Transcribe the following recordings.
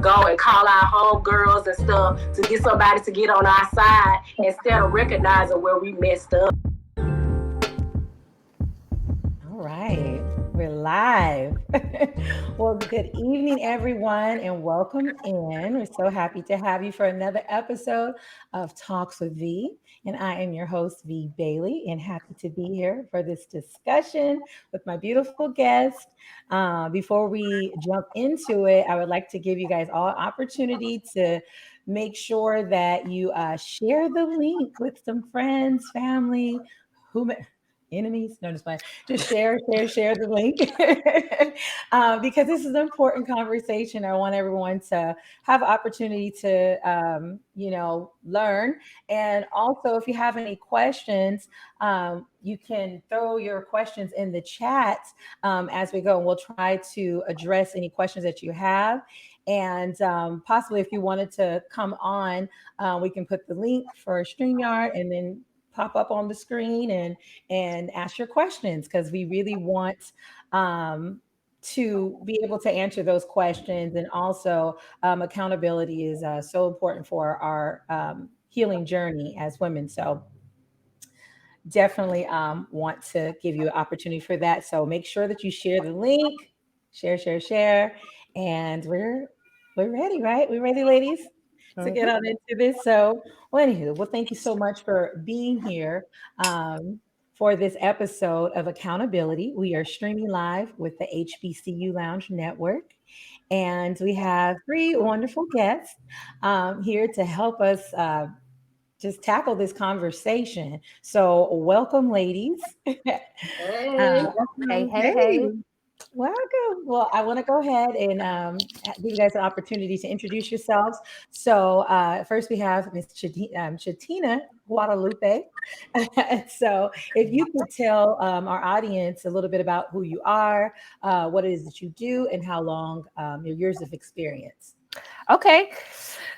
go and call our homegirls and stuff to get somebody to get on our side instead of recognizing where we messed up. All right, we're live. Well, good evening, everyone, and welcome in. We're so happy to have you for another episode of Talks with V. And I am your host, V. Bailey, and happy to be here for this discussion with my beautiful guest. Before we jump into it, I would like to give you guys all opportunity to make sure that you share the link with some friends, family, whomever. Enemies, no, just fine. Just share the link because this is an important conversation. I want everyone to have opportunity to, learn. And also, if you have any questions, you can throw your questions in the chat as we go, and we'll try to address any questions that you have. And possibly, if you wanted to come on, we can put the link for StreamYard and then pop up on the screen and ask your questions, because we really want to be able to answer those questions. And also accountability is so important for our healing journey as women. So definitely want to give you an opportunity for that. So make sure that you share the link, share, and we're ready, right? We're ready, ladies, to get on into this. So, well, thank you so much for being here for this episode of Accountability. We are streaming live with the HBCU Lounge Network, and we have three wonderful guests here to help us just tackle this conversation. So, welcome, ladies. Hey. Hey. Welcome. Well, I want to go ahead and give you guys an opportunity to introduce yourselves. So first we have Miss Chetina Guadalupe. So if you could tell our audience a little bit about who you are, what it is that you do, and how long your years of experience. Okay.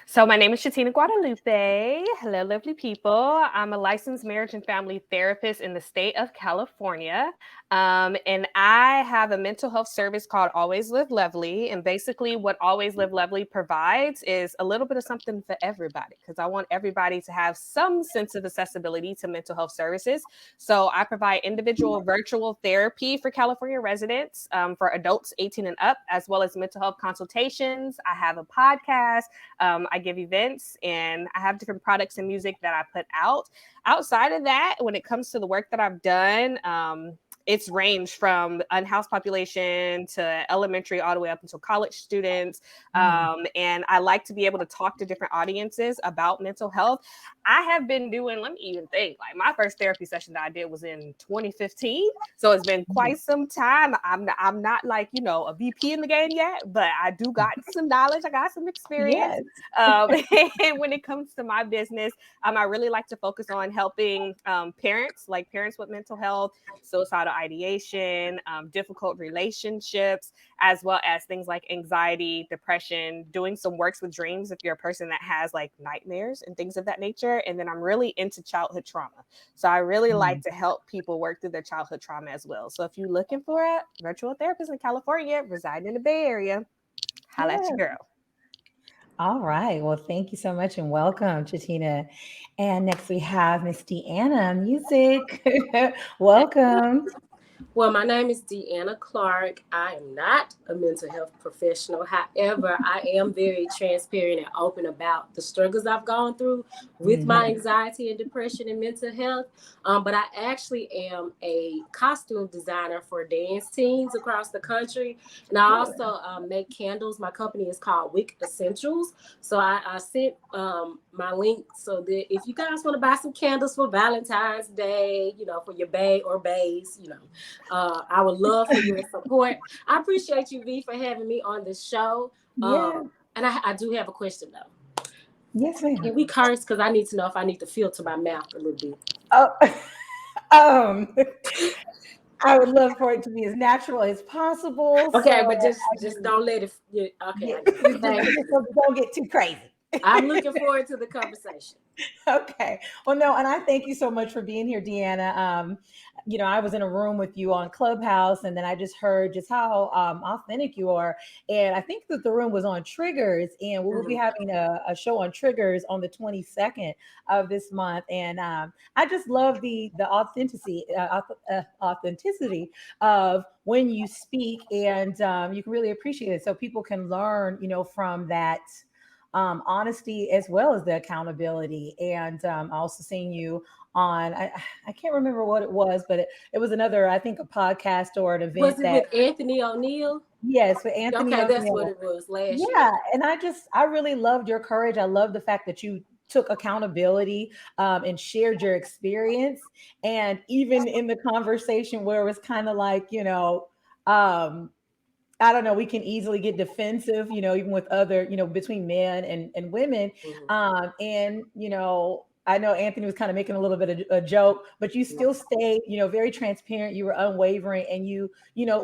So my name is Chetina Guadalupe. Hello, lovely people. I'm a licensed marriage and family therapist in the state of California. And I have a mental health service called Always Live Lovely. And basically what Always Live Lovely provides is a little bit of something for everybody, because I want everybody to have some sense of accessibility to mental health services. So I provide individual virtual therapy for California residents, for adults 18 and up, as well as mental health consultations. I have a podcast. I give events, and I have different products and music that I put out. Outside of that, when it comes to the work that I've done, it's ranged from unhoused population to elementary all the way up until college students. And I like to be able to talk to different audiences about mental health. I have been doing, let me even think, like my first therapy session that I did was in 2015. So it's been quite some time. I'm not like, a VP in the game yet, but I do got some knowledge. I got some experience. Yes. And when it comes to my business, I really like to focus on helping parents with mental health, suicidal ideation, difficult relationships, as well as things like anxiety, depression, doing some works with dreams if you're a person that has like nightmares and things of that nature. And then I'm really into childhood trauma. So I really like to help people work through their childhood trauma as well. So if you're looking for a virtual therapist in California, residing in the Bay Area, holla at your girl. All right. Well, thank you so much and welcome, Chetina. And next we have Miss Deanna Music. Welcome. Well, my name is Deanna Clark. I am not a mental health professional. However, I am very transparent and open about the struggles I've gone through with my anxiety and depression and mental health. But I actually am a costume designer for dance teams across the country. And I also make candles. My company is called Wick Essentials. So I sent my link so that if you guys want to buy some candles for Valentine's Day, for your bae or baes, I would love for your support. I appreciate you, V, for having me on the show. And I do have a question, though. Yes, ma'am. Can we curse? Because I need to know if I need to filter my mouth a little bit. I would love for it to be as natural as possible. Okay, so but just don't let it. Okay. Don't get too crazy. I'm looking forward to the conversation. Okay. Well, no, and I thank you so much for being here, Deanna. I was in a room with you on Clubhouse, and then I just heard just how authentic you are. And I think that the room was on triggers, and we will be Mhm. having a show on triggers on the 22nd of this month. And I just love the authenticity of when you speak, and you can really appreciate it. So people can learn, from that honesty as well as the accountability. And also seeing you on, I can't remember what it was, but it was another, I think, a podcast or an event Was it that, with Anthony O'Neill? yes, with Anthony Okay, that's what O'Neill. it was last year. Yeah. And I really loved your courage. I love the fact that you took accountability and shared your experience. And even in the conversation where it was kind of like, um, I don't know, we can easily get defensive, even with other, between men and women. Mhm. I know Anthony was kind of making a little bit of a joke, but you Mhm. still stayed, very transparent. You were unwavering and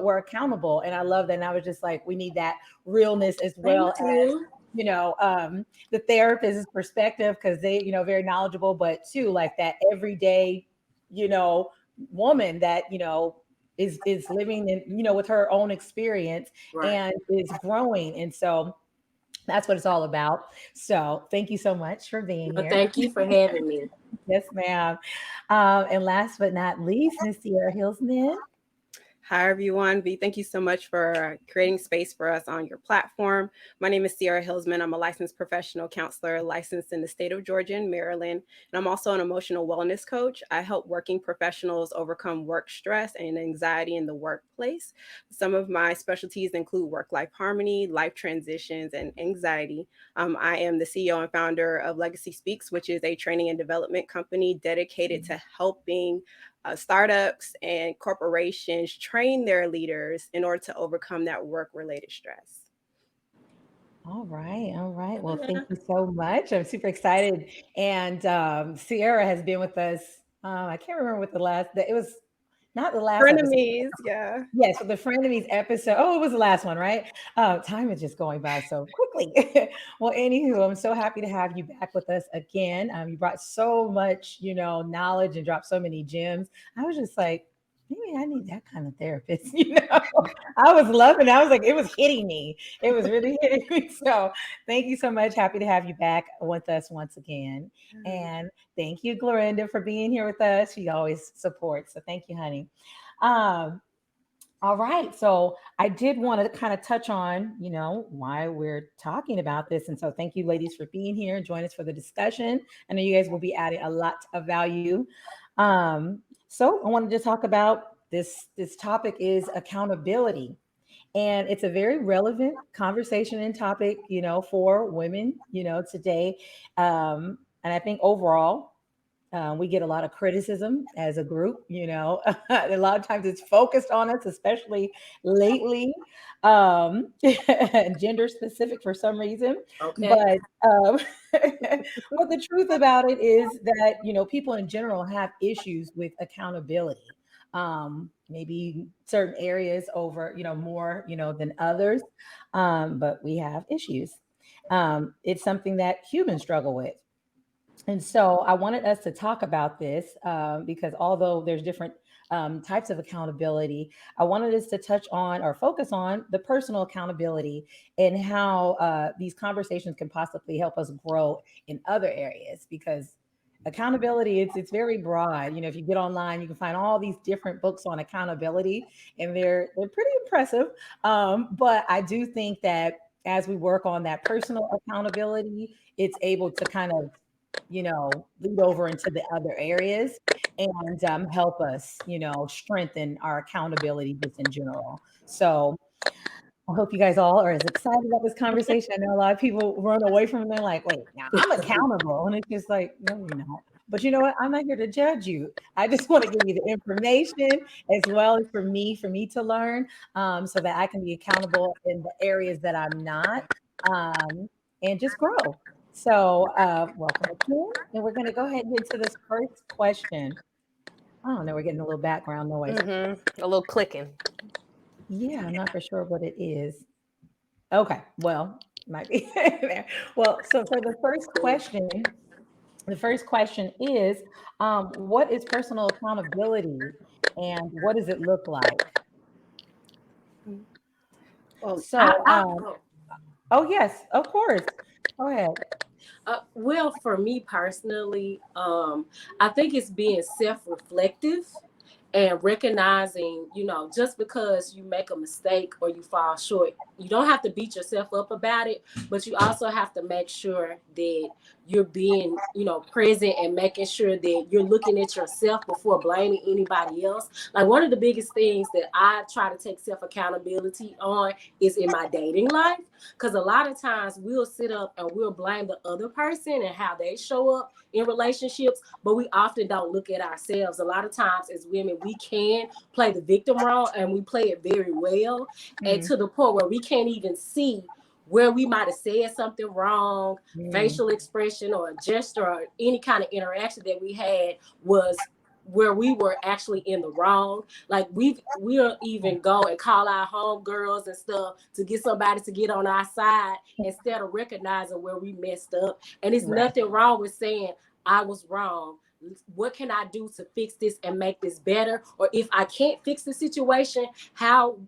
were accountable. And I love that. And I was just like, we need that realness as well Thank as, you. the therapist's perspective, because they, very knowledgeable, but too, like that everyday, you know, woman that, is living in, with her own experience Right. and is growing. And so that's what it's all about. So thank you so much for being Well, here. thank you for having me. Yes, ma'am. And last but not least, Miss Sierra Hillsman. Hi, everyone. V, thank you so much for creating space for us on your platform. My name is Sierra Hillsman. I'm a licensed professional counselor licensed in the state of Georgia and Maryland. And I'm also an emotional wellness coach. I help working professionals overcome work stress and anxiety in the workplace. Some of my specialties include work-life harmony, life transitions, and anxiety. I am the CEO and founder of Legacy Speaks, which is a training and development company dedicated to helping startups and corporations train their leaders in order to overcome that work related stress. All right. All right. Well, thank you so much. I'm super excited. And Sierra has been with us. I can't remember what it was not the last episode. Frenemies, yeah. Yes, so the Frenemies episode. Oh, it was the last one, right? Time is just going by so quickly. Well, anywho, I'm so happy to have you back with us again. You brought so much, knowledge and dropped so many gems. I was just like, maybe I need that kind of therapist. I was loving it. I was like, it was hitting me. It was really hitting me. So thank you so much. Happy to have you back with us once again. And thank you, Glorinda, for being here with us. She always supports. So thank you, honey. Um, all right. So I did want to kind of touch on, why we're talking about this. And so thank you, ladies, for being here and join us for the discussion. I know you guys will be adding a lot of value. So I wanted to talk about this topic is accountability. And it's a very relevant conversation and topic, for women, today. And I think overall, we get a lot of criticism as a group, a lot of times it's focused on us, especially lately, gender specific for some reason. Okay. But but the truth about it is that, people in general have issues with accountability. Maybe certain areas over, more, than others. But we have issues. It's something that humans struggle with. And so I wanted us to talk about this because although there's different types of accountability, I wanted us to touch on or focus on the personal accountability and how these conversations can possibly help us grow in other areas. Because accountability, it's very broad. If you get online, you can find all these different books on accountability, and they're pretty impressive. But I do think that as we work on that personal accountability, it's able to kind of lead over into the other areas and help us, strengthen our accountability just in general. So I hope you guys all are as excited about this conversation. I know a lot of people run away from it. They're like, wait, now I'm accountable. And it's just like, no, you're not. But you know what? I'm not here to judge you. I just want to give you the information as well as for me to learn so that I can be accountable in the areas that I'm not and just grow. So, welcome again. And we're going to go ahead and get to this first question. I don't know. We're getting a little background noise. A little clicking. Yeah, I'm not for sure what it is. Okay. Well, Might be there. Well, so for the first question is, what is personal accountability and what does it look like? Well, So, Oh, oh yes, of course. Go ahead. well, for me personally, I think it's being self-reflective and recognizing, just because you make a mistake or you fall short, you don't have to beat yourself up about it, but you also have to make sure that you're being, present and making sure that you're looking at yourself before blaming anybody else. Like one of the biggest things that I try to take self accountability on is in my dating life, because a lot of times we'll sit up and we'll blame the other person and how they show up in relationships, but we often don't look at ourselves. A lot of times as women, we can play the victim role and we play it very well, and Mm, to the point where we can't even see where we might have said something wrong, mm, facial expression or a gesture or any kind of interaction that we had was where we were actually in the wrong. Like we'll even go and call our homegirls and stuff to get somebody to get on our side instead of recognizing where we messed up. And there's right. nothing wrong with saying I was wrong. What can I do to fix this and make this better? Or if I can't fix the situation, how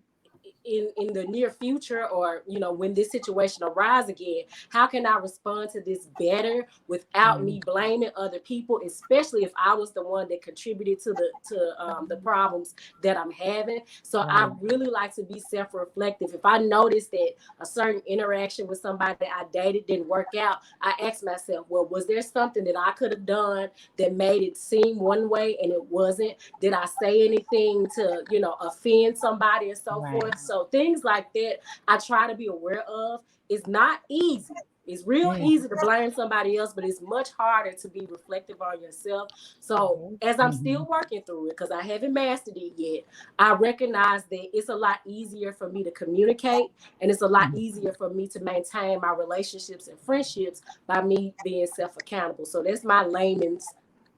in the near future, or when this situation arises again, how can I respond to this better without Mm, me blaming other people, especially if I was the one that contributed to the problems that I'm having. So I right. really like to be self-reflective. If I notice that a certain interaction with somebody that I dated didn't work out, I ask myself, well, was there something that I could have done that made it seem one way and it wasn't? Did I say anything to offend somebody and so Right. forth? So things like that I try to be aware of. It's not easy. It's real Mm, easy to blame somebody else, but it's much harder to be reflective on yourself. So Mhm. as I'm mhm, still working through it, because I haven't mastered it yet, I recognize that it's a lot easier for me to communicate, and it's a lot mm. easier for me to maintain my relationships and friendships by me being self-accountable. So that's my layman's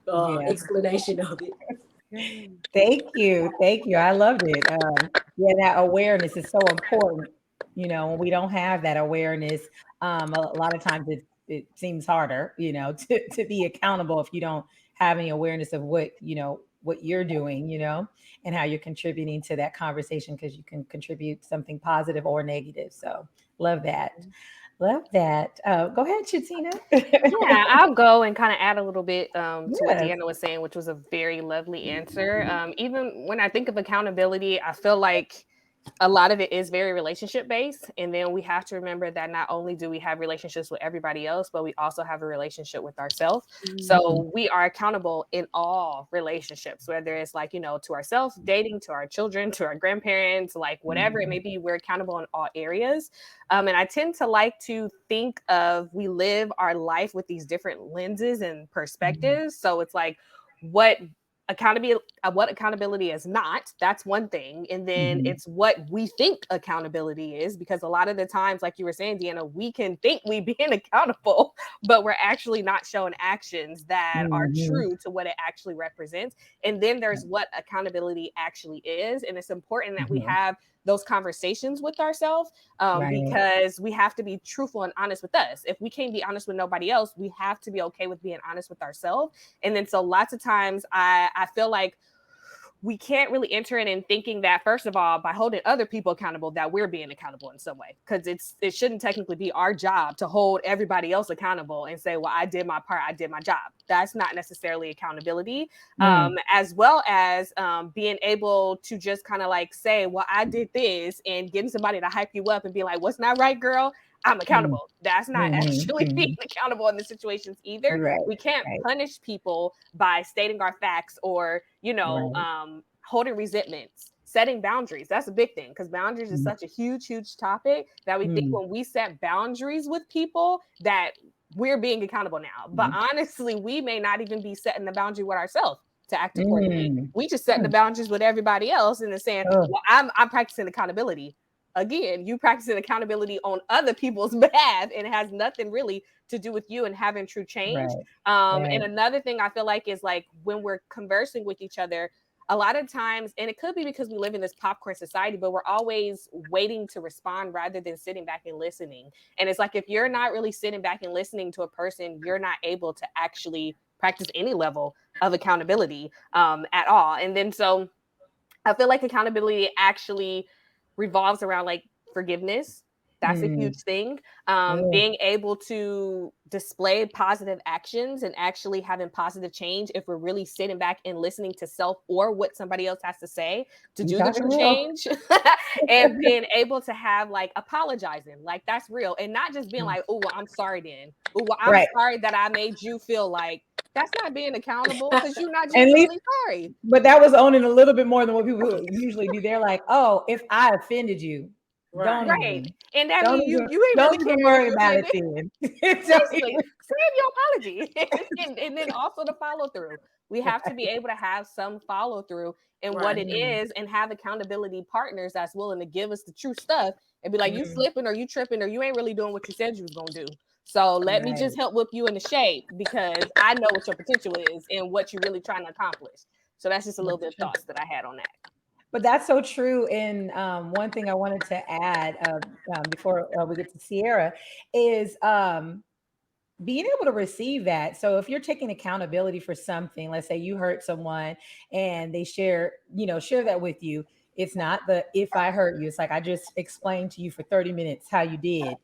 Yeah. explanation of it. Thank you. Thank you. I loved it. Yeah, that awareness is so important. When we don't have that awareness, a lot of times it seems harder, to be accountable if you don't have any awareness of what you're doing, and how you're contributing to that conversation because you can contribute something positive or negative. So love that. Love that. Go ahead, Chatina. Yeah, I'll go and kind of add a little bit to what Yes. Deanna was saying, which was a very lovely answer. Even when I think of accountability, I feel like a lot of it is very relationship based. And then we have to remember that not only do we have relationships with everybody else, but we also have a relationship with ourselves. Mhm, So we are accountable in all relationships, whether it's like, to ourselves, dating, to our children, to our grandparents, like whatever it mhm, may be, we're accountable in all areas. And I tend to like to think of we live our life with these different lenses and mhm, perspectives. So it's like, what accountability is not, that's one thing, and then mhm, it's what we think accountability is, because a lot of the times, like you were saying, Deanna, we can think we being accountable, but we're actually not showing actions that are mhm. true to what it actually represents. And then there's what accountability actually is, and it's important that we Mhm. have those conversations with ourselves, Right. because we have to be truthful and honest with us. If we can't be honest with nobody else, we have to be okay with being honest with ourselves. And then so lots of times I feel like we can't really enter it in thinking that, first of all, by holding other people accountable, that we're being accountable in some way, because it shouldn't technically be our job to hold everybody else accountable and say, well, I did my part, I did my job. That's not necessarily accountability. Mm, As well as being able to just kind of like say, well, I did this, and getting somebody to hype you up and be like, what's not right, girl? I'm mm, accountable. That's not mhm, actually being mhm. accountable in the situations either. Right, We can't right, punish people by stating our facts, or right. holding resentments, setting boundaries. That's a big thing, because boundaries is Mm, such a huge topic that we think mm, when we set boundaries with people that we're being accountable now. But mm, honestly, we may not even be setting the boundary with ourselves to act accordingly. mm, We just setting the mm. boundaries with everybody else, and then saying, Oh, well, I'm practicing accountability. Again, you practicing accountability on other people's behalf, and it has nothing really to do with you and having true change. right, And right. another thing I feel like is like when we're conversing with each other, a lot of times, and it could be because we live in this popcorn society, but we're always waiting to respond rather than sitting back and listening. And it's like, if you're not really sitting back and listening to a person, you're not able to actually practice any level of accountability at all. And then so I feel like accountability actually revolves around like forgiveness. That's a huge thing. Being able to display positive actions and actually having positive change if we're really sitting back and listening to self or what somebody else has to say to do the true change. And being able to have like apologizing, like that's real. And not just being like, oh, well, I'm sorry then. Oh, well, I'm sorry that I made you feel like. That's not being accountable because you're not genuinely sorry. But that was owning a little bit more than what people usually do. They're like, oh, if I offended you, don't even, and that means you ain't don't really even worry about it then. Seriously, save your apology. and then also the follow through. We have to be able to have some follow through in what it is and have accountability partners that's willing to give us the true stuff and be like, you slipping or you tripping or you ain't really doing what you said you was gonna do. So let me just help whip you into shape because I know what your potential is and what you're really trying to accomplish. So that's just a little bit of thoughts that I had on that. But that's so true. And one thing I wanted to add before we get to Sierra is being able to receive that. So if you're taking accountability for something, let's say you hurt someone and they share that with you. It's not the if I hurt you. It's like I just explained to you for 30 minutes how you did,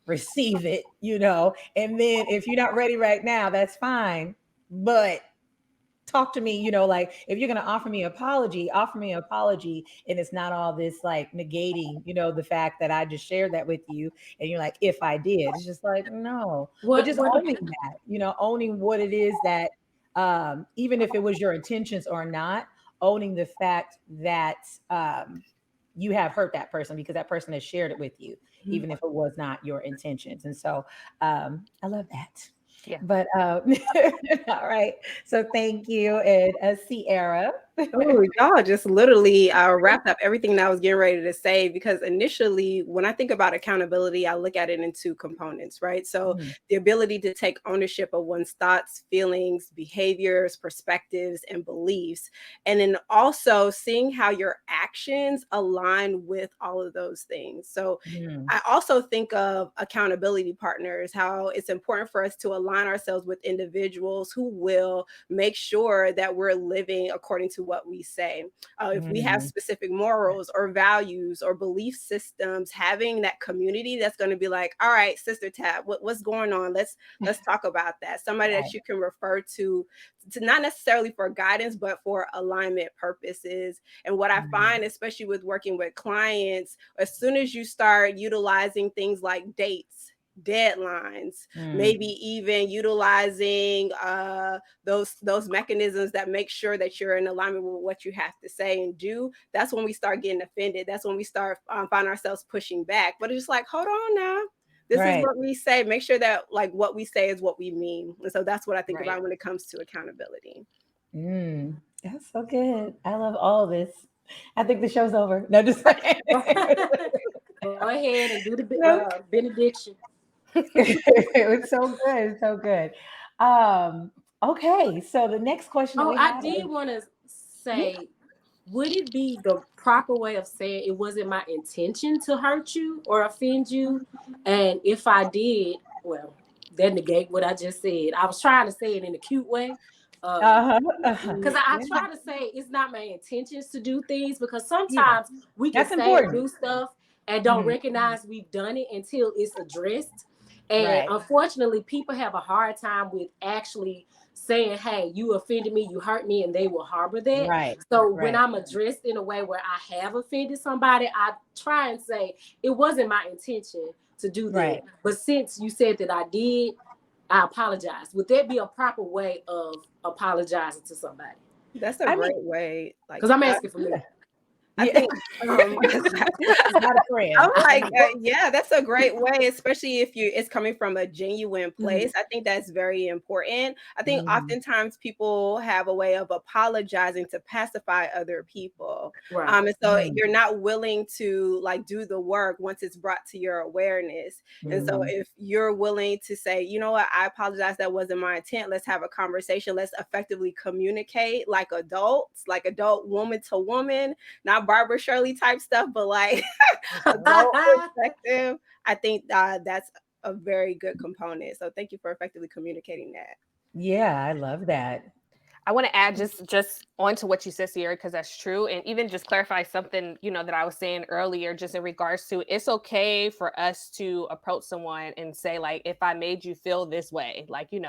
receive it, and then if you're not ready right now, that's fine. But talk to me, like if you're going to offer me an apology, and it's not all this like negating, the fact that I just shared that with you and you're like, if I did, it's just like, no, but just owning that, owning what it is that even if it was your intentions or not, owning the fact that you have hurt that person because that person has shared it with you, even if it was not your intentions. And so I love that. Yeah. But all right. So thank you. And Sierra. Oh, y'all just literally wrapped up everything that I was getting ready to say, because initially when I think about accountability, I look at it in two components, right? So the ability to take ownership of one's thoughts, feelings, behaviors, perspectives, and beliefs. And then also seeing how your actions align with all of those things. So I also think of accountability partners, how it's important for us to align ourselves with individuals who will make sure that we're living according to what we say. If we have specific morals or values or belief systems, having that community that's going to be like, all right, Sister Tab, what's going on? Let's talk about that. Somebody that you can refer to not necessarily for guidance, but for alignment purposes. And what I find, especially with working with clients, as soon as you start utilizing things like dates, deadlines, maybe even utilizing those mechanisms that make sure that you're in alignment with what you have to say and do, that's when we start getting offended. That's when we start find ourselves pushing back. But it's just like, hold on now. This is what we say. Make sure that like what we say is what we mean. And so that's what I think about when it comes to accountability. That's so good. I love all of this. I think the show's over. No, just go ahead and do the benediction. It's so good. It's so good. Okay, so the next question. I did want to say, would it be the proper way of saying it wasn't my intention to hurt you or offend you? And if I did, well, that negate what I just said. I was trying to say it in a cute way. Because I try to say it's not my intentions to do things, because sometimes we can say and do stuff and don't recognize we've done it until it's addressed. And unfortunately, people have a hard time with actually saying, hey, you offended me, you hurt me, and they will harbor that. So when I'm addressed in a way where I have offended somebody, I try and say, it wasn't my intention to do that. But since you said that I did, I apologize. Would that be a proper way of apologizing to somebody? That's a great way. Because I'm asking for me. I Yeah. think Not a friend. I'm like, yeah, that's a great way, especially if it's coming from a genuine place. I think that's very important. I think oftentimes people have a way of apologizing to pacify other people. Right. And so you're not willing to like do the work once it's brought to your awareness. And so if you're willing to say, you know what, I apologize, that wasn't my intent. Let's have a conversation. Let's effectively communicate like adults, like adult woman to woman, not Barbara Shirley type stuff, but like adult perspective. I think that's a very good component. So thank you for effectively communicating that. Yeah, I love that. I want to add just onto what you said, Sierra, because that's true. And even just clarify something, that I was saying earlier, just in regards to it's okay for us to approach someone and say, like, if I made you feel this way, like, being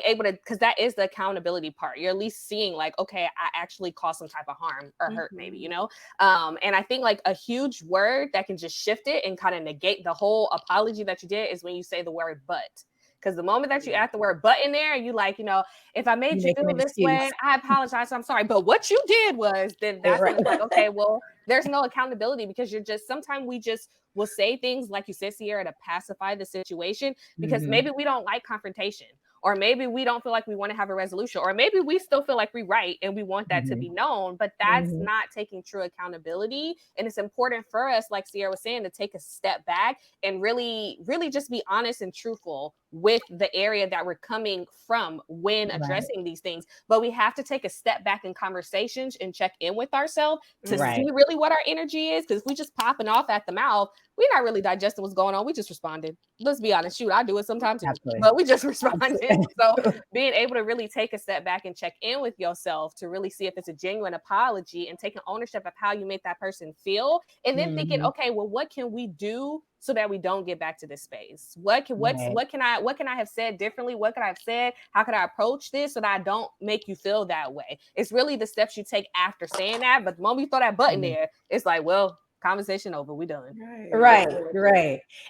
able to, because that is the accountability part. You're at least seeing like, okay, I actually caused some type of harm or hurt, maybe, and I think like a huge word that can just shift it and kind of negate the whole apology that you did is when you say the word but. Because the moment that you add the word but in there, you like, if I made you feel this way, I apologize. I'm sorry. But what you did was, then that's when it's like, okay, well, there's no accountability because sometimes we just will say things like you said, Sierra, to pacify the situation because maybe we don't like confrontation. Or maybe we don't feel like we want to have a resolution, or maybe we still feel like we're right and we want that to be known, but that's not taking true accountability. And it's important for us, like Sierra was saying, to take a step back and really, really just be honest and truthful with the area that we're coming from when addressing these things. But we have to take a step back in conversations and check in with ourselves to see really what our energy is. Because if we just popping off at the mouth, we're not really digesting what's going on. We just responded. Let's be honest. Shoot, I do it sometimes too, but we just responded. So being able to really take a step back and check in with yourself to really see if it's a genuine apology and taking ownership of how you make that person feel. And then thinking, okay, well, what can we do so that we don't get back to this space? What can I have said differently? What could I have said? How could I approach this so that I don't make you feel that way? It's really the steps you take after saying that. But the moment you throw that button there, it's like, well, conversation over, we done. Right.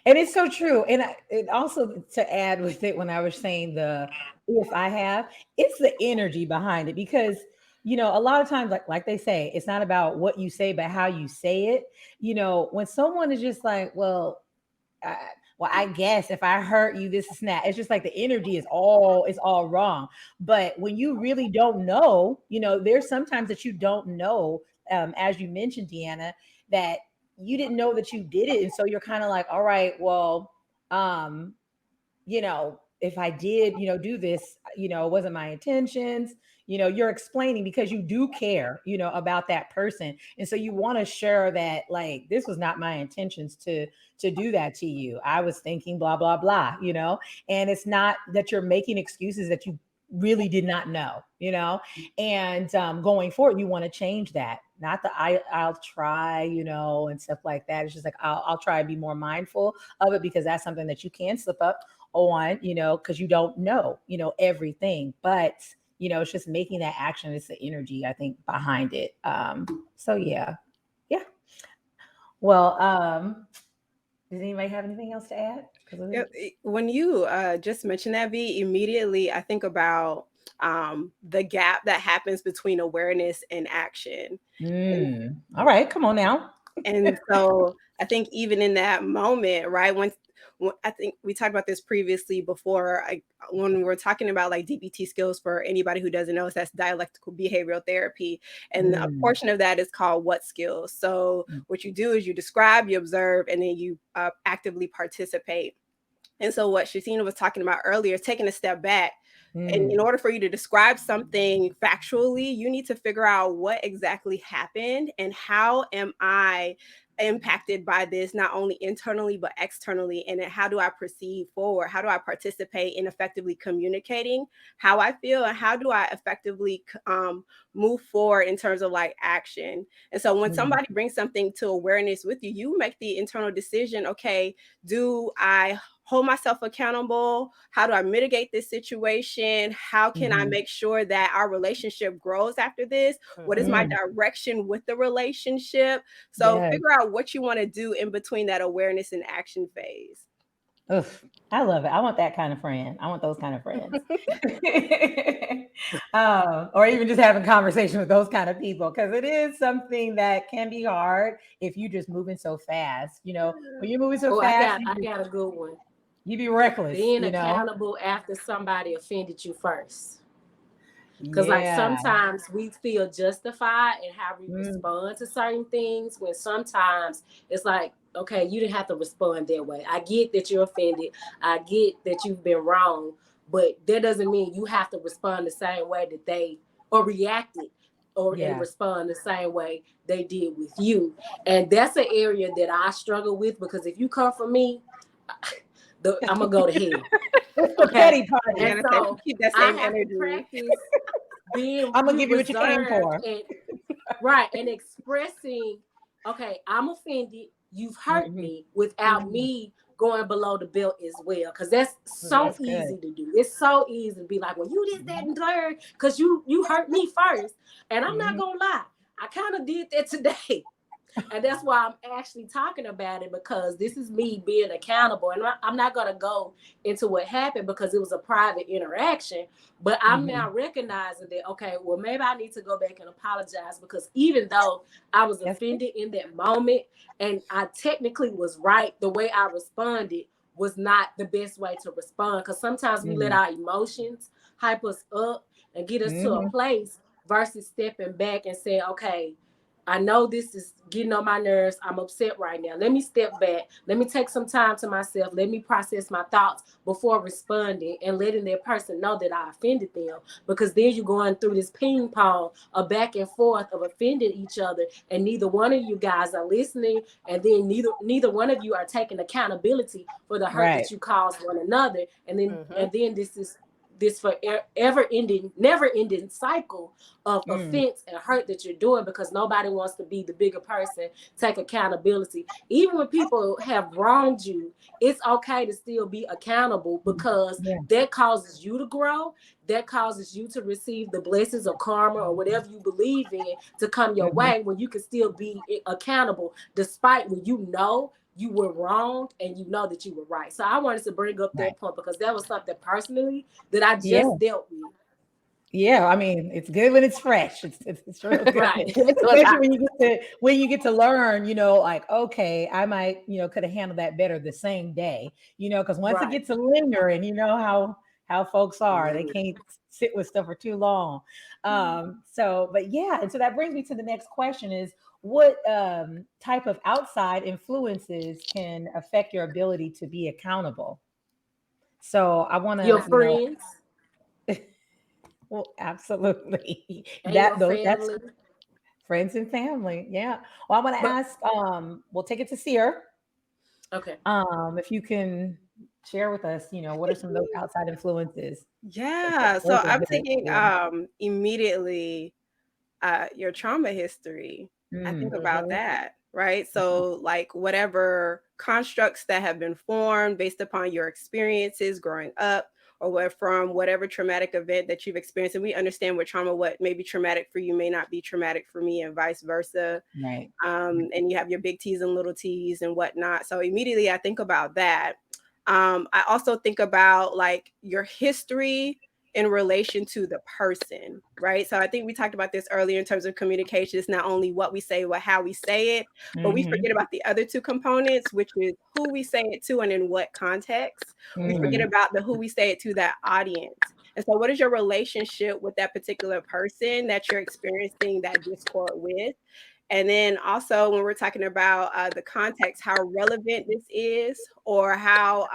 And it's so true. And it also, to add with it, when I was saying if I have, it's the energy behind it, because a lot of times, like they say, it's not about what you say, but how you say it. When someone is just like, well, I guess if I hurt you, this is not. It's just like the energy is all wrong. But when you really don't know, there's sometimes that you don't know, as you mentioned, Deanna, that you didn't know that you did it, and so you're kind of like, all right, well, if I did, do this, it wasn't my intentions. You're explaining because you do care, about that person. And so you want to share that, like, this was not my intentions to do that to you. I was thinking blah, blah, blah, and it's not that you're making excuses that you really did not know, and going forward, you want to change that. Not the I'll try, and stuff like that. It's just like, I'll try and be more mindful of it, because that's something that you can slip up on, because you don't know, everything. But, it's just making that action. It's the energy, I think, behind it. So yeah. Well, does anybody have anything else to add? When you just mentioned that, V, immediately I think about the gap that happens between awareness and action. All right, come on now. And so I think even in that moment, right, when I think we talked about this previously before, when we're talking about like DBT skills, for anybody who doesn't know, that's dialectical behavioral therapy. And a portion of that is called what skills. So what you do is you describe, you observe, and then you actively participate. And so what Chetina was talking about earlier is taking a step back. And in order for you to describe something factually, you need to figure out what exactly happened and how am I impacted by this, not only internally, but externally. And then how do I proceed forward? How do I participate in effectively communicating how I feel? And how do I effectively move forward in terms of like action? And so when somebody brings something to awareness with you, you make the internal decision, okay, do I hold myself accountable? How do I mitigate this situation? How can I make sure that our relationship grows after this? What is my direction with the relationship? So figure out what you want to do in between that awareness and action phase. Ugh, I love it. I want that kind of friend. I want those kind of friends. Or even just having conversation with those kind of people, because it is something that can be hard if you just moving so fast. When you're moving so Oh, fast, I got a good one. you be reckless. Being accountable after somebody offended you first. Because, like, Yeah. sometimes we feel justified in how we Mm, respond to certain things, when sometimes it's like, okay, you didn't have to respond that way. I get that you're offended. I get that you've been wrong. But that doesn't mean you have to respond the same way that they, or reacted, and yeah. respond the same way they did with you. And that's an area that I struggle with, because if you come from me, I'm going to go to hell. It's the Okay. petty party. And Deanna said, so keep that I same have to energy. practice being I'm gonna give you what you came reserved for. and right, and expressing, okay, I'm offended, you've hurt Mhm. me, without Mhm. me going below the belt as well. Because that's so That's good. easy to do. It's so easy to be like, well, you did that and third because you hurt me first. And I'm not Mhm. gonna lie, I kind of did that today. And that's why I'm actually talking about it, because this is me being accountable. And I'm not going to go into what happened, because it was a private interaction. But I'm now Mhm. recognizing that, okay, well, maybe I need to go back and apologize, because even though I was That's good. offended in that moment and I technically was right, the way I responded was not the best way to respond. Because sometimes we let Mhm. our emotions hype us up and get us to a Mhm. place versus stepping back and saying, okay, I know this is getting on my nerves. I'm upset right now. Let me step back. Let me take some time to myself. Let me process my thoughts before responding and letting that person know that I offended them. Because then you're going through this ping pong of back and forth of offending each other, and neither one of you guys are listening, and then neither one of you are taking accountability for the hurt Right. that you caused one another. And then Mhm. this is this forever ending, never ending cycle of Mm. offense and hurt that you're doing, because nobody wants to be the bigger person, take accountability. Even when people have wronged you, it's okay to still be accountable, because Yeah. that causes you to grow. That causes you to receive the blessings of karma or whatever you believe in to come your Mhm. way, when you can still be accountable despite when you know you were wrong and you know that you were right. So I wanted to bring up Right. that point, because that was something personally that I Yeah. just dealt with. Yeah, I mean, it's good when it's fresh. It's real good, Right. especially when you get to learn. Like, okay, I might could have handled that better the same day. Because once it Right. gets to lingering, you know how folks are. They Mhm. can't sit with stuff for too long. So, but yeah, and so that brings me to the next question: is what type of outside influences can affect your ability to be accountable? So I want Your to. friends Well, absolutely. and your That's family. friends and family. Yeah. Well, I want to But ask, we'll take it to Seer. okay. If you can share with us, what are some of those outside influences that Yeah. So work I'm against thinking you? immediately your trauma history. I think Mm, about Mhm. that, right? So, like, whatever constructs that have been formed based upon your experiences growing up, or what from whatever traumatic event that you've experienced. And we understand what trauma, what may be traumatic for you, may not be traumatic for me, and vice versa. right. And you have your big T's and little T's and whatnot. So, immediately I think about that. I also think about like your history in relation to the person, right? So I think we talked about this earlier in terms of communication. It's not only what we say, but how we say it, but we Mm-hmm. forget about the other two components, which is who we say it to and in what context. We forget Mm-hmm. about the who we say it to, that audience. And so, what is your relationship with that particular person that you're experiencing that discord with? And then also, when we're talking about the context, how relevant this is, or how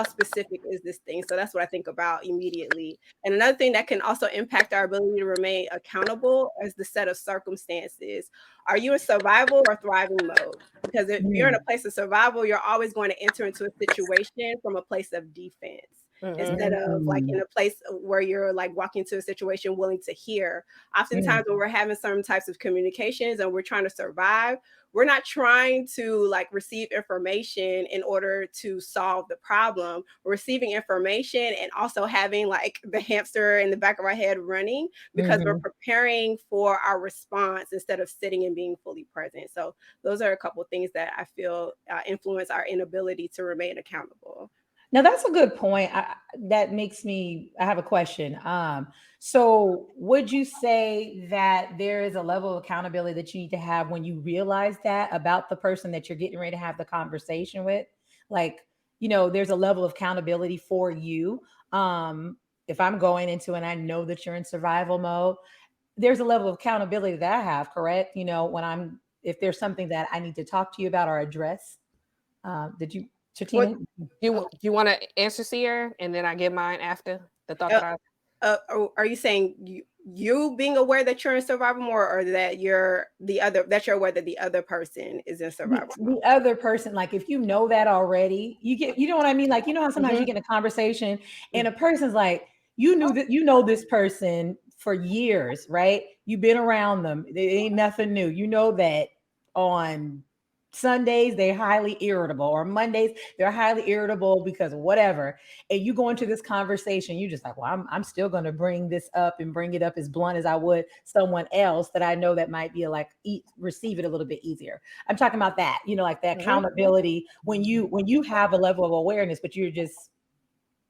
specific is this thing? So that's what I think about immediately. And another thing that can also impact our ability to remain accountable is the set of circumstances. Are you in survival or thriving mode? Because if you're in Mm. a place of survival, you're always going to enter into a situation from a place of defense. instead of like in a place where you're like walking to a situation willing to hear. Oftentimes when we're having certain types of communications and we're trying to survive, we're not trying to like receive information in order to solve the problem. We're receiving information and also having like the hamster in the back of our head running because we're preparing for our response instead of sitting and being fully present. So those are a couple of things that I feel influence our inability to remain accountable. Now that's a good point. That makes me. I have a question. So would you say that there is a level of accountability that you need to have when you realize that about the person that you're getting ready to have the conversation with? Like, there's a level of accountability for you. If I'm going into and I know that you're in survival mode, there's a level of accountability that I have. Correct? If there's something that I need to talk to you about or address. Did you? Chetina? You want to answer, Sierra, and then I give mine after the thought that are you saying you being aware that you're in survival mode, or that you're aware that the other person is in survival mode? The other person, like if you know that already, you know what I mean? Like, how sometimes you get in a conversation and a person's like, you know this person for years, right? You've been around them. It ain't nothing new. You know that on Sundays they're highly irritable, or Mondays they're highly irritable because of whatever. And you go into this conversation, you just like, well, I'm still going to bring this up and bring it up as blunt as I would someone else that I know that might be like receive it a little bit easier. I'm talking about that, like that accountability when you have a level of awareness, but you're just,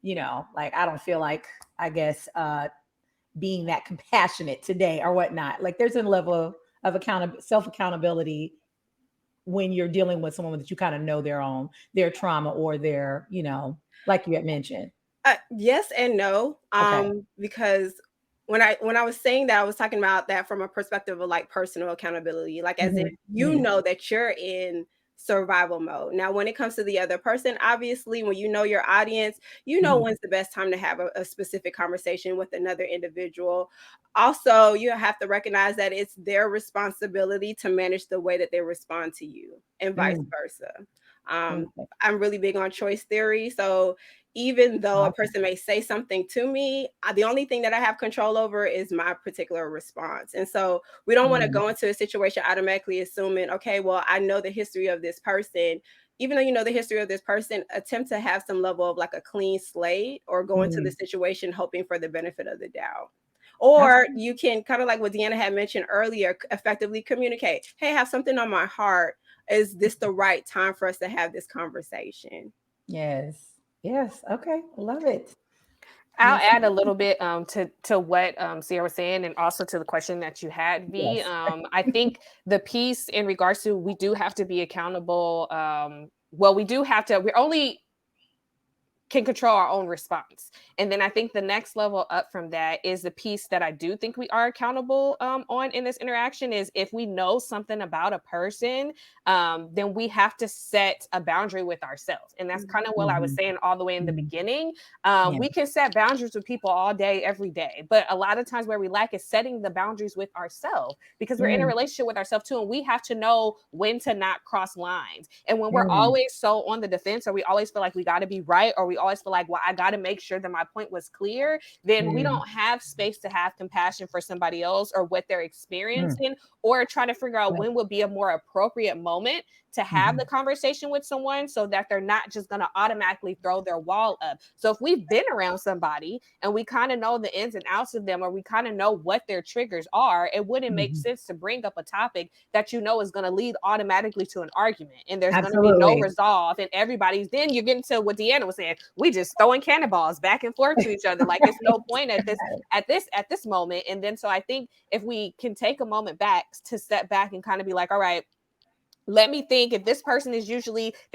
like, I don't feel like, I guess, being that compassionate today or whatnot. Like there's a level of self accountability when you're dealing with someone that you kind of know their trauma or their, like you had mentioned. Yes and no. Because when I was saying that, I was talking about that from a perspective of like personal accountability, like as if you know that you're in survival mode. Now, when it comes to the other person, obviously, when you know your audience, you know when's the best time to have a specific conversation with another individual. Also, you have to recognize that it's their responsibility to manage the way that they respond to you, and vice versa. I'm really big on choice theory. So even though a person may say something to me, the only thing that I have control over is my particular response. And so we don't want to go into a situation automatically assuming, okay, well, I know the history of this person. Even though you know the history of this person, attempt to have some level of like a clean slate, or go into the situation hoping for the benefit of the doubt. Or you can kind of like what Deanna had mentioned earlier, effectively communicate. Hey, I have something on my heart. Is this the right time for us to have this conversation? Yes. Okay. Love it. I'll add a little bit to what Sierra was saying, and also to the question that you had, V. Yes. I think the piece in regards to, we do have to be accountable. We do have to. We're only can control our own response. And then I think the next level up from that is the piece that I do think we are accountable on in this interaction is, if we know something about a person, then we have to set a boundary with ourselves. And that's kind of what I was saying all the way in the beginning. We can set boundaries with people all day, every day. But a lot of times where we lack is setting the boundaries with ourselves, because we're in a relationship with ourselves too. And we have to know when to not cross lines. And when we're always so on the defense, or we always feel like we got to be right, or we always feel like, well, I got to make sure that my point was clear, then we don't have space to have compassion for somebody else or what they're experiencing, or try to figure out when would be a more appropriate moment to have the conversation with someone, so that they're not just going to automatically throw their wall up. So if we've been around somebody and we kind of know the ins and outs of them, or we kind of know what their triggers are, it wouldn't make sense to bring up a topic that is going to lead automatically to an argument, and there's going to be no resolve, and then you're getting to what Deanna was saying, we just throwing cannonballs back and forth to each other. Like, it's no point at this moment. And then so I think if we can take a moment back to step back and kind of be like, all right, let me think. If this person they're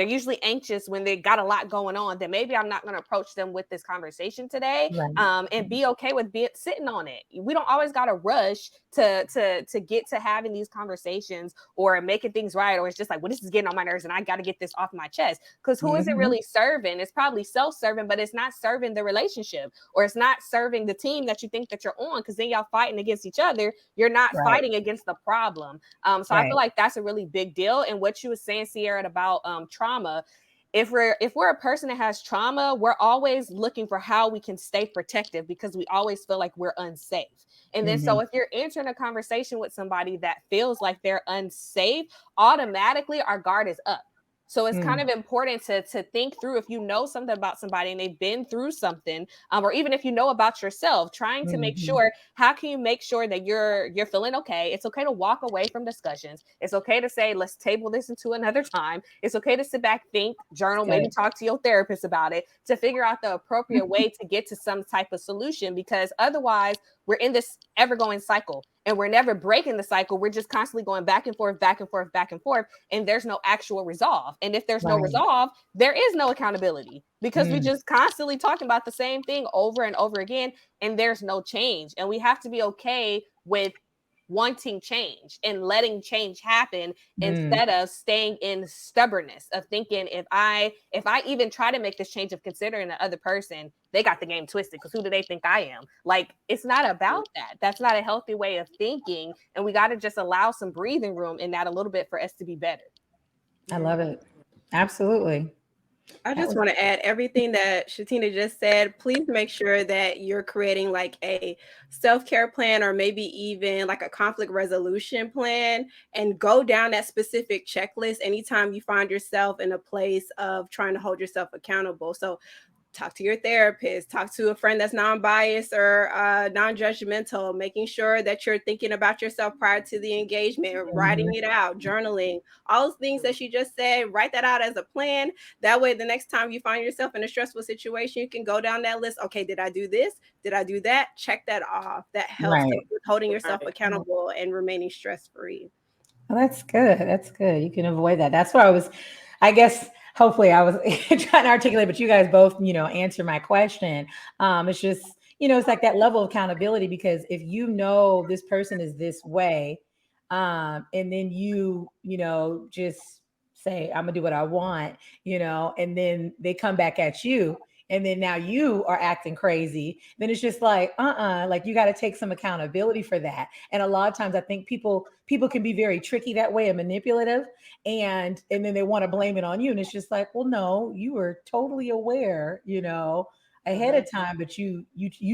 usually anxious when they got a lot going on, then maybe I'm not going to approach them with this conversation today, and be okay with sitting on it. We don't always got to rush to get to having these conversations or making things right, or it's just like, well, this is getting on my nerves and I got to get this off my chest. Because who is it really serving? It's probably self-serving, but it's not serving the relationship, or it's not serving the team that you think that you're on, because then y'all fighting against each other. You're not fighting against the problem. So I feel like that's a really big deal. And what you were saying, Sierra, about trauma, if we're a person that has trauma, we're always looking for how we can stay protective because we always feel like we're unsafe. And then so if you're entering a conversation with somebody that feels like they're unsafe, automatically our guard is up. So it's kind of important to think through, if you know something about somebody and they've been through something, or even if you know about yourself, trying to make sure, how can you make sure that you're feeling okay? It's okay to walk away from discussions. It's okay to say, let's table this into another time. It's okay to sit back, think, journal, maybe talk to your therapist about it to figure out the appropriate way to get to some type of solution, because otherwise we're in this ever going cycle and we're never breaking the cycle. We're just constantly going back and forth, back and forth, back and forth. And there's no actual resolve. And if there's no resolve, there is no accountability, because we just constantly talking about the same thing over and over again. And there's no change. And we have to be okay with wanting change and letting change happen instead of staying in stubbornness of thinking, if I even try to make this change of considering the other person, they got the game twisted, because who do they think I am? Like, it's not about that. That's not a healthy way of thinking. And we got to just allow some breathing room in that a little bit for us to be better. I love it. Absolutely. I just want to add everything that Chetina just said. Please make sure that you're creating like a self-care plan, or maybe even like a conflict resolution plan, and go down that specific checklist anytime you find yourself in a place of trying to hold yourself accountable. So talk to your therapist, talk to a friend that's non-biased or non-judgmental, making sure that you're thinking about yourself prior to the engagement, writing it out, journaling, all those things that you just said. Write that out as a plan. That way, the next time you find yourself in a stressful situation, you can go down that list. Okay, did I do this? Did I do that? Check that off. That helps with holding yourself accountable and remaining stress-free. Well, that's good. That's good. You can avoid that. That's why I guess, hopefully I was trying to articulate, but you guys both, answer my question. It's just, it's like that level of accountability, because if you know this person is this way, and then just say, I'm gonna do what I want, and then they come back at you, and then now you are acting crazy, then it's just like, like you got to take some accountability for that. And a lot of times I think people can be very tricky that way and manipulative, and then they want to blame it on you. And it's just like, well, no, you were totally aware, ahead of time, but you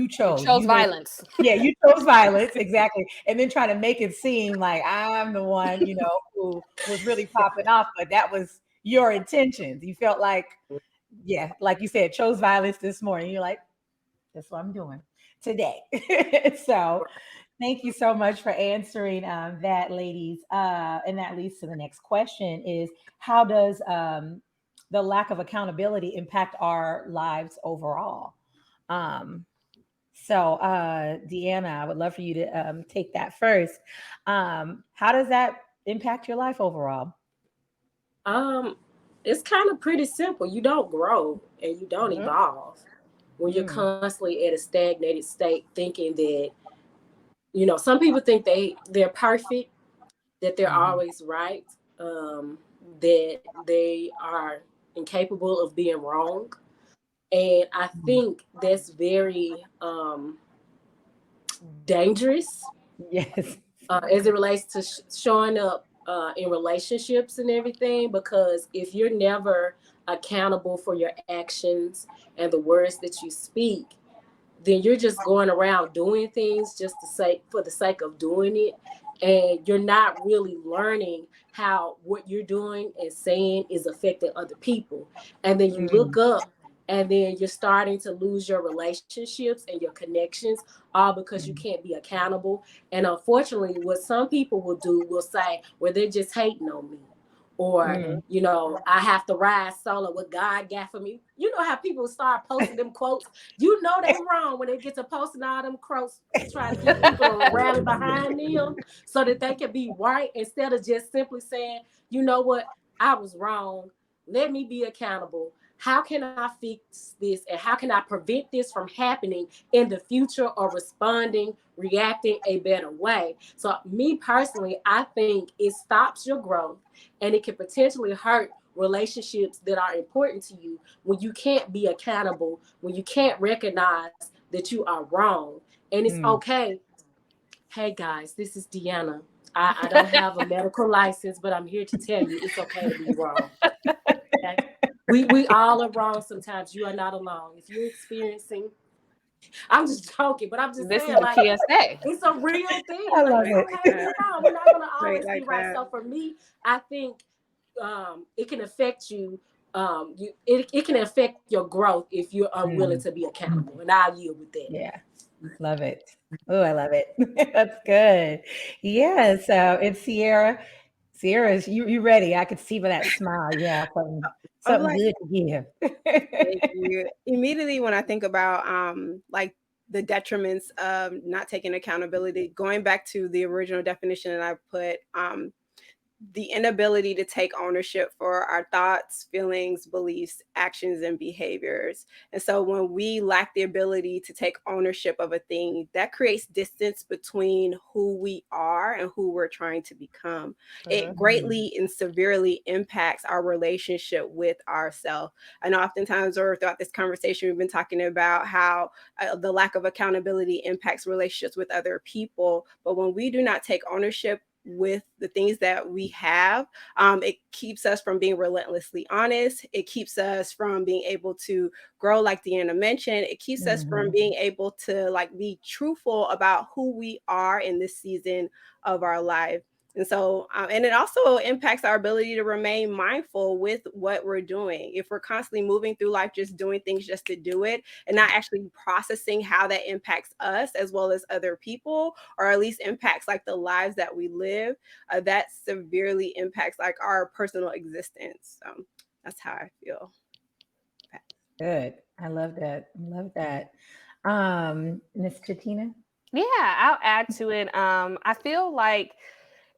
chose violence. You chose violence. Exactly. And then try to make it seem like I'm the one, who was really popping off, but that was your intentions. You felt like, like you said, chose violence this morning. You're like, that's what I'm doing today. So thank you so much for answering that, ladies. And that leads to the next question is, how does the lack of accountability impact our lives overall? So Deanna, I would love for you to take that first. How does that impact your life overall? It's kind of pretty simple. You don't grow and you don't evolve when you're constantly at a stagnated state, thinking that, some people think they're perfect, that they're always right, that they are incapable of being wrong. And I think that's very dangerous. Yes. As it relates to showing up in relationships and everything, because if you're never accountable for your actions and the words that you speak, then you're just going around doing things just for the sake of doing it, and you're not really learning how what you're doing and saying is affecting other people. And then you look up, and then you're starting to lose your relationships and your connections, all because you can't be accountable. And unfortunately, what some people will say, well, they're just hating on me. Or, I have to ride solo, what God got for me. You know how people start posting them quotes? You know they wrong when they get to posting all them quotes, trying to get people to rally behind them so that they can be right, instead of just simply saying, you know what, I was wrong. Let me be accountable. How can I fix this? And how can I prevent this from happening in the future, or reacting a better way? So me personally, I think it stops your growth, and it can potentially hurt relationships that are important to you when you can't be accountable, when you can't recognize that you are wrong. And it's okay. Hey guys, this is Deanna. I don't have a medical license, but I'm here to tell you it's okay to be wrong. Okay? We all are wrong sometimes. You are not alone. If you're experiencing, I'm just joking, but I'm just This is saying, a like, PSA. it's a real thing. I Like, love it's it. okay to be wrong. We're not gonna Straight always be like right. that. So for me, I think it can affect you. It can affect your growth if you're unwilling to be accountable. And I'll yield with that. Yeah. Love it. Oh, I love it. That's good. Yeah. So it's Sierra. Sierra, you ready? I could see by that smile. Yeah, I'm something like, good to give. thank you. Immediately when I think about like the detriments of not taking accountability, going back to the original definition that I put, the inability to take ownership for our thoughts, feelings, beliefs, actions, and behaviors. And so when we lack the ability to take ownership of a thing, that creates distance between who we are and who we're trying to become. It greatly and severely impacts our relationship with ourselves. And oftentimes, or throughout this conversation, we've been talking about how the lack of accountability impacts relationships with other people. But when we do not take ownership with the things that we have, it keeps us from being relentlessly honest. It keeps us from being able to grow, like Deanna mentioned. It keeps us from being able to like be truthful about who we are in this season of our life. And so, and it also impacts our ability to remain mindful with what we're doing. If we're constantly moving through life, just doing things just to do it and not actually processing how that impacts us as well as other people, or at least impacts like the lives that we live, that severely impacts like our personal existence. That's how I feel. Good. I love that. I love that. Miss Chetina? Yeah, I'll add to it. I feel like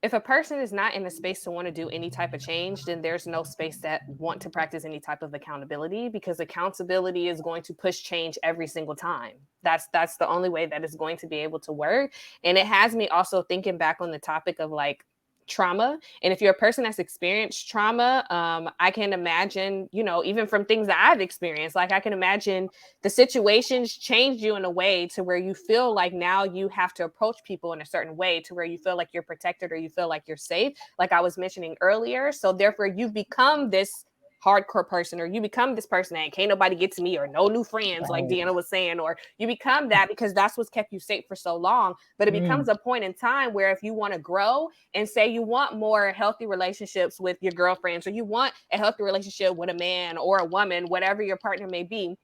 if a person is not in a space to want to do any type of change, then there's no space that want to practice any type of accountability, because accountability is going to push change every single time. That's the only way that is going to be able to work. And it has me also thinking back on the topic of like trauma. And if you're a person that's experienced trauma, I can imagine, even from things that I've experienced, like I can imagine the situations change you in a way to where you feel like now you have to approach people in a certain way to where you feel like you're protected or you feel like you're safe, like I was mentioning earlier. So therefore you become this hardcore person, or you become this person that can't nobody get to me, or no new friends, like Deanna was saying, or you become that because that's what's kept you safe for so long. But it becomes a point in time where if you want to grow and say you want more healthy relationships with your girlfriends, or you want a healthy relationship with a man or a woman, whatever your partner may be,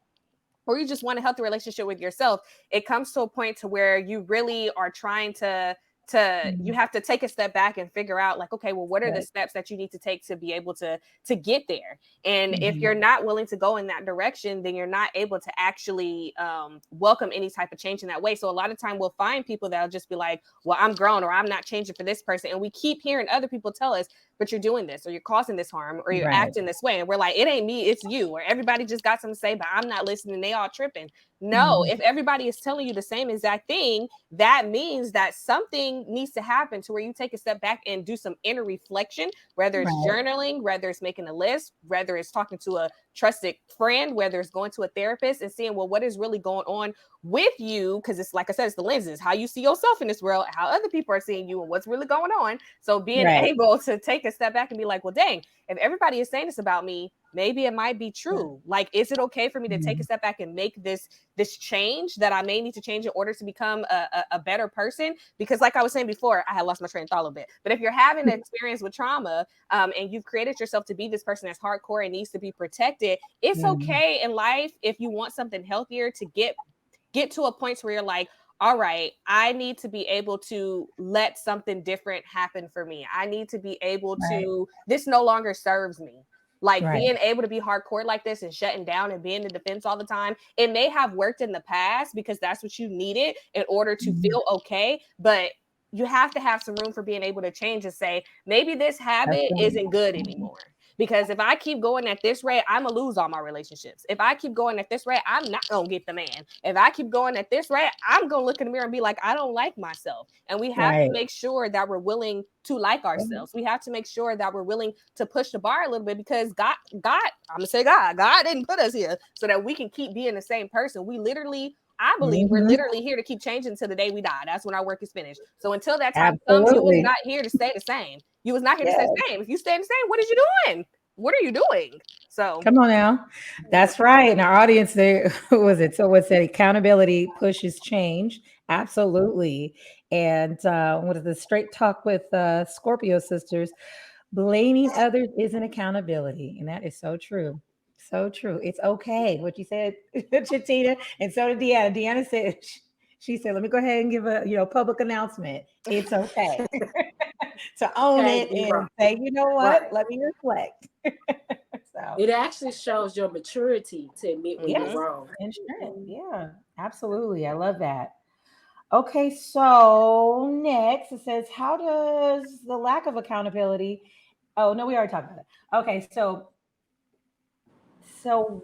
or you just want a healthy relationship with yourself, it comes to a point to where you really are trying to you have to take a step back and figure out like, okay, well, what are the steps that you need to take to be able to get there? And if you're not willing to go in that direction, then you're not able to actually welcome any type of change in that way. So a lot of time we'll find people that'll just be like, well, I'm grown, or I'm not changing for this person. And we keep hearing other people tell us, but you're doing this, or you're causing this harm, or you're acting this way. And we're like, it ain't me, it's you. Or everybody just got something to say, but I'm not listening. They all tripping. No, if everybody is telling you the same exact thing, that means that something needs to happen to where you take a step back and do some inner reflection, whether it's journaling, whether it's making a list, whether it's talking to a trusted friend, whether it's going to a therapist and seeing, well, what is really going on with you? Because it's like I said, it's the lenses, how you see yourself in this world, how other people are seeing you, and what's really going on. So being able to take a step back and be like, well, dang, if everybody is saying this about me, maybe it might be true. Like, is it okay for me to take a step back and make this change that I may need to change in order to become a better person? Because like I was saying before, I had lost my train of thought a little bit. But if you're having an experience with trauma, and you've created yourself to be this person that's hardcore and needs to be protected, it's okay in life if you want something healthier to get to a point where you're like, all right, I need to be able to let something different happen for me. I need to be able to, this no longer serves me. Like being able to be hardcore like this and shutting down and being in defense all the time, it may have worked in the past because that's what you needed in order to feel okay. But you have to have some room for being able to change and say, maybe this habit isn't good anymore. Because if I keep going at this rate, I'm going to lose all my relationships. If I keep going at this rate, I'm not going to get the man. If I keep going at this rate, I'm going to look in the mirror and be like, I don't like myself. And we have to make sure that we're willing to like ourselves. We have to make sure that we're willing to push the bar a little bit, because God, I'm going to say God didn't put us here so that we can keep being the same person. We literally, I believe we're literally here to keep changing until the day we die. That's when our work is finished. So until that time comes, you was not here to stay the same. You was not here to stay the same. If you stay the same, what is you doing? what are you doing? So Come on now. That's right. And our audience there, who was it? So what's that? Accountability pushes change. Absolutely. And what is the straight talk with Scorpio sisters? Blaming others isn't accountability. And that is so true. So true. It's okay. What you said, Chetina. And so did Deanna. Deanna said, she said, let me go ahead and give a public announcement. It's okay to own Okay, it you're and right. say, you know what? Right. Let me reflect. So It actually shows your maturity to admit when you're yes, wrong. and strength. Yeah, absolutely. I love that. Okay, so next it says, how does the lack of accountability? Oh no, we already talked about it. Okay, so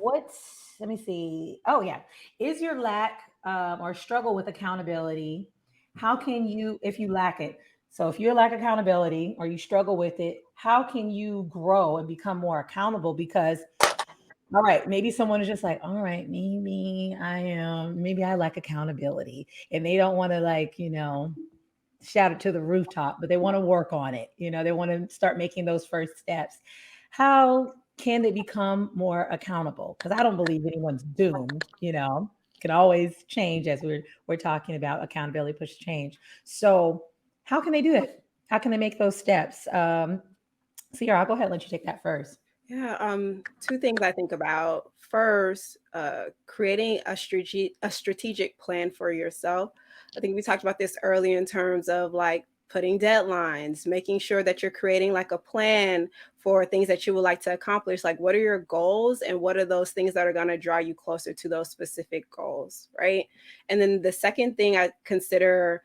what's? Let me see. Oh yeah, is your lack or struggle with accountability? How can you, if you lack it? So if you lack accountability or you struggle with it, how can you grow and become more accountable? Because all right, maybe someone is just like, all right, maybe I am, maybe I lack accountability, and they don't want to like, shout it to the rooftop, but they want to work on it. They want to start making those first steps. How can they become more accountable? Because I don't believe anyone's doomed. Can always change as we're talking about accountability push change. So how can they do it? How can they make those steps? Sierra, I'll go ahead and let you take that first. Yeah, two things I think about. First, creating a strategic plan for yourself. I think we talked about this earlier in terms of like putting deadlines, making sure that you're creating like a plan for things that you would like to accomplish. Like, what are your goals and what are those things that are going to draw you closer to those specific goals, right? And then the second thing I consider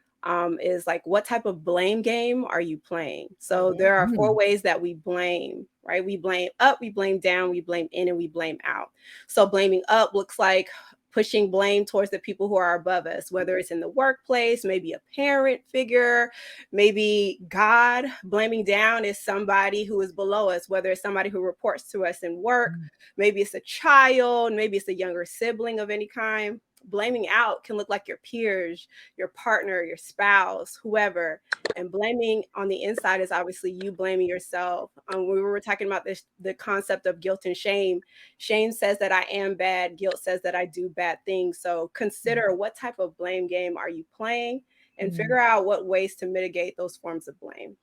is like, what type of blame game are you playing? So there are four Mm, ways that we blame, right? We blame up, we blame down, we blame in, and we blame out. So blaming up looks like pushing blame towards the people who are above us, whether it's in the workplace, maybe a parent figure, maybe God. Blaming down is somebody who is below us, whether it's somebody who reports to us in work, mm, maybe it's a child, maybe it's a younger sibling of any kind. Blaming out can look like your peers, your partner, your spouse, whoever. And blaming on the inside is obviously you blaming yourself. We were talking about this, the concept of guilt and shame. Shame says that I am bad. Guilt says that I do bad things. So consider what type of blame game are you playing and mm, figure out what ways to mitigate those forms of blame.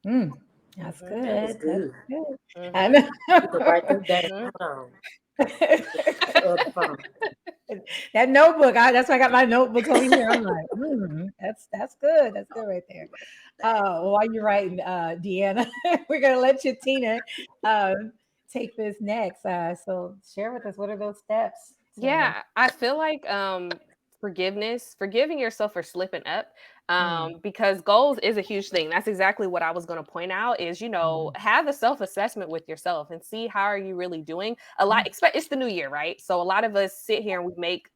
mm. That's mhm, That was good. That's good. good. I mhm, know. You can write that down. mhm. Hold on. The other phone. That notebook. That's why I got my notebook over here. I'm like, that's good. That's good right there. While you're writing, Deanna, we're gonna let you, Tina, take this next. So share with us what are those steps to. Yeah, I feel like forgiving yourself for slipping up, Mm, because goals is a huge thing. That's exactly what I was going to point out is, mm, have a self-assessment with yourself and see how are you really doing. A lot, mm, expect it's the new year, right? So a lot of us sit here and we make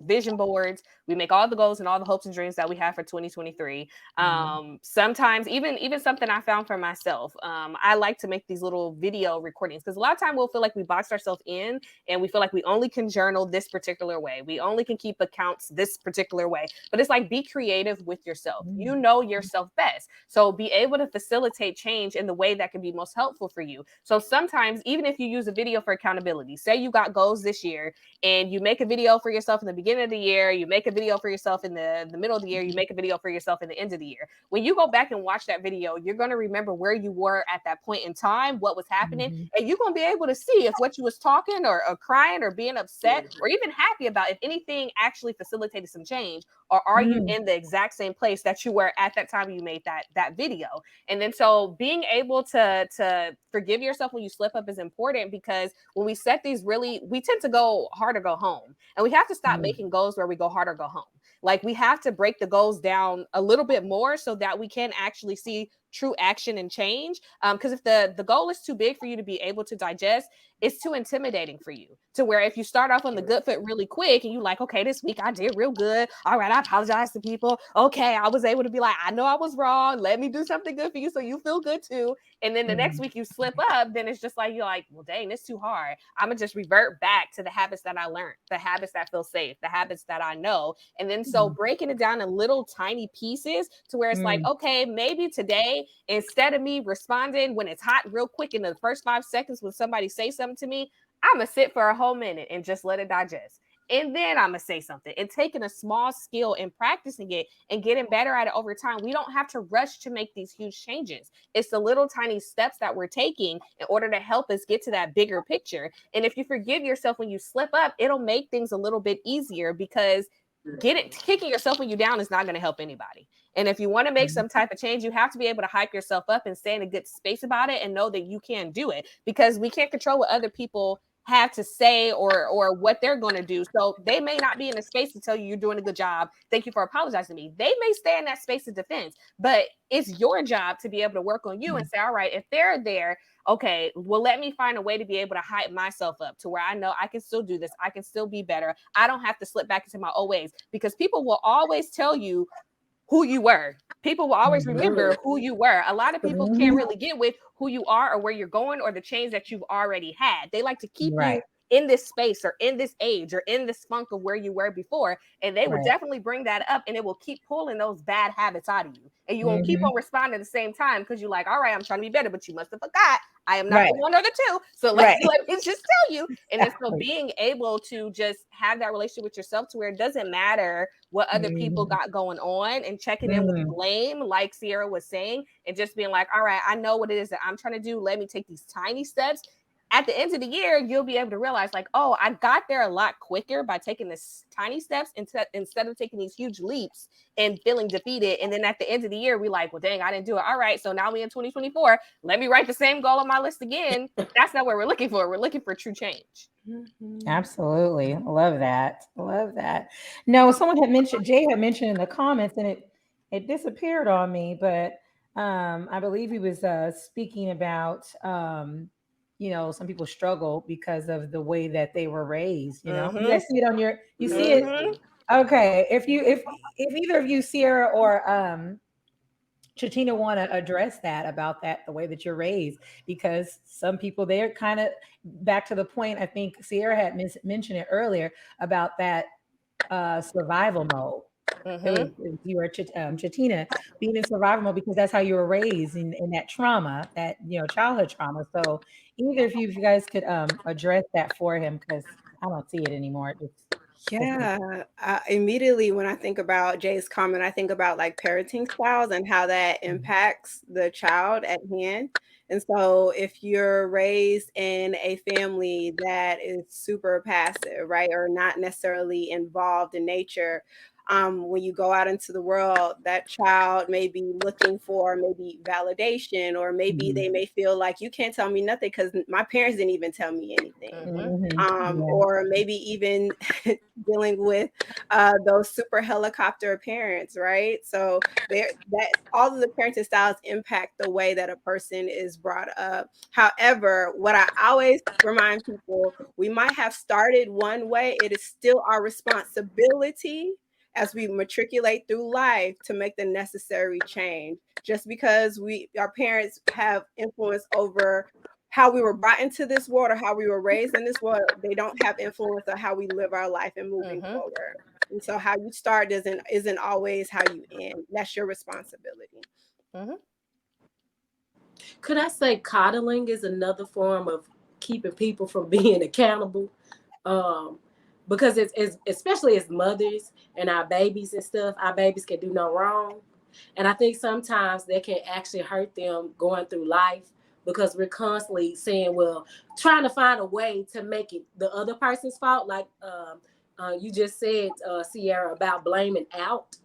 vision boards, we make all the goals and all the hopes and dreams that we have for 2023. mm, Sometimes even something I found for myself, I like to make these little video recordings because a lot of time we'll feel like we boxed ourselves in and we feel like we only can journal this particular way, we only can keep accounts this particular way. But it's like, be creative with yourself. You mm, know yourself best, so be able to facilitate change in the way that can be most helpful for you. So sometimes, even if you use a video for accountability, say you got goals this year and you make a video for yourself in the beginning of the year, you make a video for yourself in the middle of the year, you make a video for yourself in the end of the year. When you go back and watch that video, you're going to remember where you were at that point in time, what was happening, mhm, and you're going to be able to see if what you was talking or crying or being upset or even happy about, if anything actually facilitated some change, or are you mm, in the exact same place that you were at that time you made that video. And then so being able to forgive yourself when you slip up is important, because when we set these, really, we tend to go hard or go home. And we have to stop mm, making goals where we go hard or go home. Like, we have to break the goals down a little bit more so that we can actually see true action and change. Because if the goal is too big for you to be able to digest, it's too intimidating for you. To where if you start off on the good foot really quick and you like, okay, this week I did real good. All right, I apologize to people. Okay, I was able to be like, I know I was wrong. Let me do something good for you so you feel good too. And then the next week you slip up, then it's just like, you're like, well, dang, it's too hard. I'm gonna just revert back to the habits that I learned, the habits that feel safe, the habits that I know. And then so breaking it down in little tiny pieces to where it's like, okay, maybe today, instead of me responding when it's hot real quick in the first 5 seconds when somebody say something to me, I'm gonna sit for a whole minute and just let it digest. And then I'm gonna say something. And taking a small skill and practicing it and getting better at it over time. We don't have to rush to make these huge changes. It's the little tiny steps that we're taking in order to help us get to that bigger picture. And if you forgive yourself when you slip up, it'll make things a little bit easier, because kicking yourself when you're down is not going to help anybody. And if you want to make some type of change, you have to be able to hype yourself up and stay in a good space about it and know that you can do it, because we can't control what other people have to say or what they're going to do. So they may not be in a space to tell you you're doing a good job. Thank you for apologizing to me. They may stay in that space of defense, but it's your job to be able to work on you and say, all right, if they're there, okay, well, let me find a way to be able to hype myself up to where I know I can still do this. I can still be better. I don't have to slip back into my old ways, because people will always tell you who you were. People will always remember who you were. A lot of people can't really get with who you are or where you're going or the change that you've already had. They like to keep you in this space or in this age or in this funk of where you were before. And they will definitely bring that up, and it will keep pulling those bad habits out of you. And you won't keep on responding at the same time, because you're like, all right, I'm trying to be better, but you must have forgot I am not the one or the two. So let me just tell you. And then so being able to just have that relationship with yourself to where it doesn't matter what other people got going on, and checking in with blame, like Sierra was saying, and just being like, all right, I know what it is that I'm trying to do. Let me take these tiny steps. At the end of the year, you'll be able to realize like, oh, I got there a lot quicker by taking this tiny steps instead of taking these huge leaps and feeling defeated. And then at the end of the year, we like, well, dang, I didn't do it. All right, so now we in 2024. Let me write the same goal on my list again. That's not what we're looking for. We're looking for true change. Absolutely. Love that. Love that. No, someone had mentioned, Jay had mentioned in the comments, and it disappeared on me, but I believe he was speaking about some people struggle because of the way that they were raised. You guys see it on you see it. Okay. If either of you, Sierra or Chetina, want to address that about that, the way that you're raised, because some people, they're kind of back to the point. I think Sierra had mentioned it earlier about that survival mode. It was you were Chetina, being in survival mode because that's how you were raised in that trauma, that childhood trauma. So either of you, if you guys could address that for him, because I don't see it anymore. Immediately when I think about Jay's comment, I think about like parenting styles and how that impacts the child at hand. And so if you're raised in a family that is super passive, right, or not necessarily involved in nature, when you go out into the world, that child may be looking for maybe validation, or maybe they may feel like you can't tell me nothing because my parents didn't even tell me anything. Or maybe even dealing with those super helicopter parents, right? So that all of the parenting styles impact the way that a person is brought up. However, what I always remind people, we might have started one way. It is still our responsibility as we matriculate through life to make the necessary change. Just because our parents have influence over how we were brought into this world or how we were raised in this world, they don't have influence on how we live our life and moving forward. And so how you start isn't always how you end. That's your responsibility. Could I say coddling is another form of keeping people from being accountable? Because it's especially as mothers and our babies and stuff, our babies can do no wrong. And I think sometimes that can actually hurt them going through life, because we're constantly saying, well, trying to find a way to make it the other person's fault. Like you just said, Sierra, about blaming out.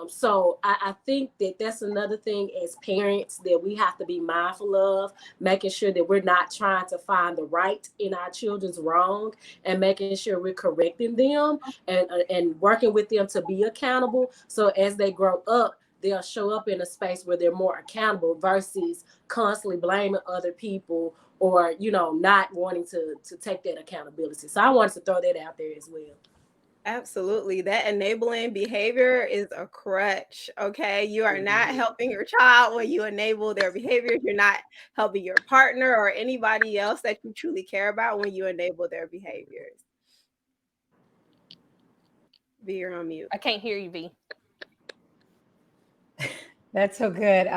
So I think that that's another thing as parents that we have to be mindful of, making sure that we're not trying to find the right in our children's wrong, and making sure we're correcting them and working with them to be accountable. So as they grow up, they'll show up in a space where they're more accountable versus constantly blaming other people or not wanting to take that accountability. So I wanted to throw that out there as well. Absolutely. That enabling behavior is a crutch. Okay. You are not helping your child when you enable their behaviors. You're not helping your partner or anybody else that you truly care about when you enable their behaviors. V, you're on mute. I can't hear you, V. That's so good.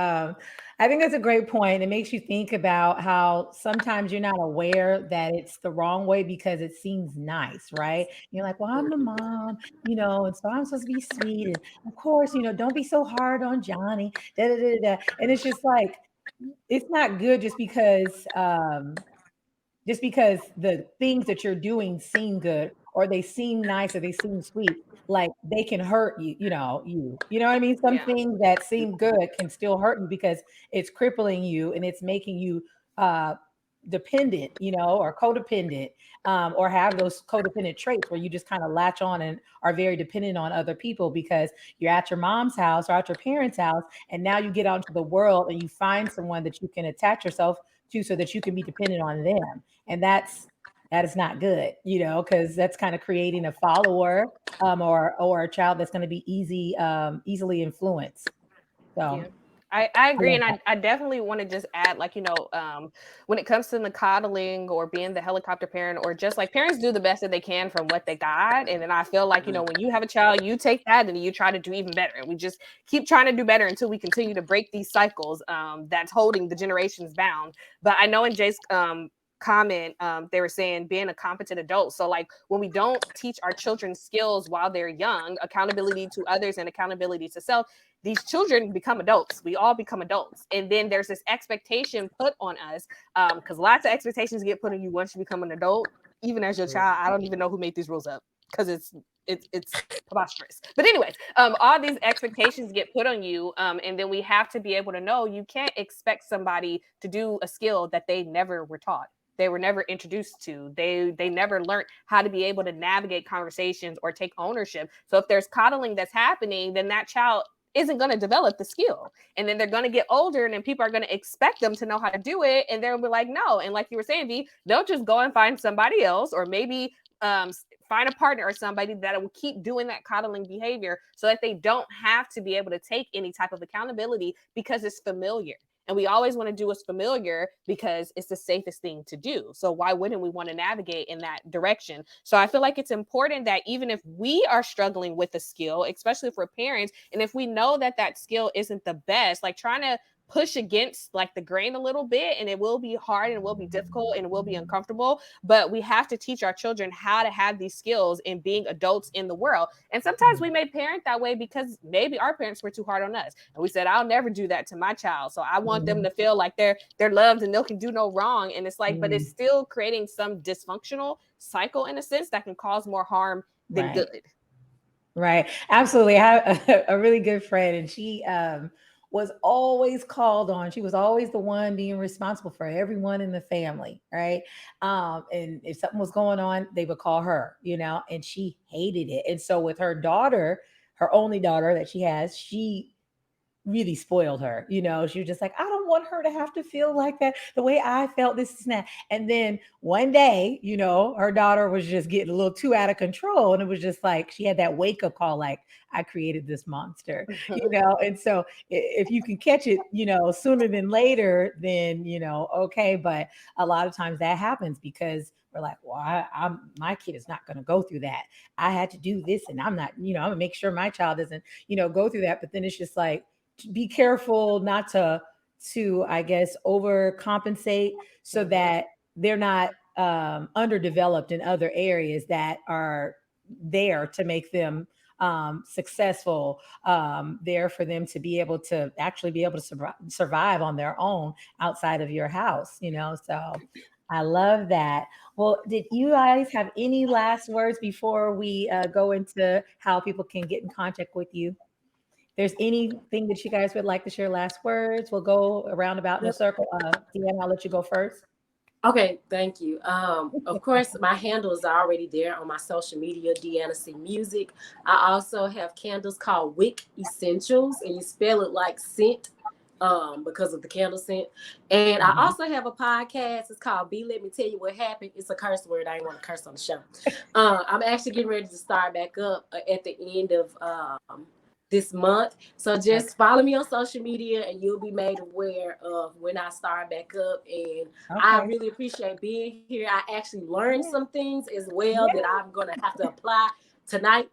I think that's a great point. It makes you think about how sometimes you're not aware that it's the wrong way because it seems nice, right? You're like, well, I'm the mom, and so I'm supposed to be sweet. And of course, don't be so hard on Johnny. Da, da, da, da. And it's just like, it's not good just because the things that you're doing seem good or they seem nice or they seem sweet, like they can hurt you, you know what I mean? Some Yeah. things that seem good can still hurt you because it's crippling you and it's making you uh dependent, or codependent, or have those codependent traits where you just kind of latch on and are very dependent on other people because you're at your mom's house or at your parents' house, and now you get out into the world and you find someone that you can attach yourself to so that you can be dependent on them. And that is not good, because that's kind of creating a follower, or a child that's going to be easily influenced. So Yeah. I I agree. love And that. I definitely want to just add, like, when it comes to the coddling or being the helicopter parent, or just like parents do the best that they can from what they got. And then I feel like, when you have a child, you take that and you try to do even better. And we just keep trying to do better until we continue to break these cycles that's holding the generations bound. But I know in Jay's comment, they were saying being a competent adult. So like when we don't teach our children skills while they're young, accountability to others and accountability to self, these children become adults. We all become adults. And then there's this expectation put on us, because lots of expectations get put on you once you become an adult, even as your child. I don't even know who made these rules up because it's preposterous. But anyways, all these expectations get put on you, and then we have to be able to know you can't expect somebody to do a skill that they never were taught. They were never introduced to. They never learned how to be able to navigate conversations or take ownership. So if there's coddling that's happening, then that child isn't going to develop the skill. And then they're going to get older and then people are going to expect them to know how to do it. And they'll be like, no. And like you were saying, V, they'll just go and find somebody else, or maybe find a partner or somebody that will keep doing that coddling behavior so that they don't have to be able to take any type of accountability because it's familiar. And we always want to do what's familiar because it's the safest thing to do. So why wouldn't we want to navigate in that direction? So I feel like it's important that even if we are struggling with a skill, especially for parents, and if we know that that skill isn't the best, like trying to push against like the grain a little bit, and it will be hard and it will be difficult and it will be uncomfortable, but we have to teach our children how to have these skills in being adults in the world. And sometimes we may parent that way because maybe our parents were too hard on us and we said, I'll never do that to my child, so I want them to feel like they're loved and they can do no wrong. And it's like, but it's still creating some dysfunctional cycle in a sense that can cause more harm than Right. good. Right. Absolutely. I have a really good friend, and she was always called on. She was always the one being responsible for everyone in the family. Right. And if something was going on, they would call her, and she hated it. And so with her daughter, her only daughter that she has, she really spoiled her. She was just like, I don't want her to have to feel like that the way I felt, this and that. And then one day, her daughter was just getting a little too out of control. And it was just like she had that wake up call, like, I created this monster, And so if you can catch it, sooner than later, then, okay. But a lot of times that happens because we're like, well, I'm my kid is not going to go through that. I had to do this, and I'm not, I'm gonna make sure my child doesn't, go through that. But then it's just like, be careful not to I guess overcompensate so that they're not underdeveloped in other areas that are there to make them successful, there for them to be able to actually be able to survive on their own outside of your house. So I love that. Well, did you guys have any last words before we go into how people can get in contact with you? There's anything that you guys would like to share, last words, we'll go around about in a circle. Deanna, I'll let you go first. Okay, thank you. Of course, my handle is already there on my social media, Deanna C Music. I also have candles called Wick Essentials, and you spell it like scent, because of the candle scent. And I also have a podcast. It's called B Let Me Tell You What Happened. It's a curse word. I ain't want to curse on the show. I'm actually getting ready to start back up at the end of this month. So just follow me on social media and you'll be made aware of when I start back up. And I really appreciate being here. I actually learned some things as well that I'm going to have to apply tonight.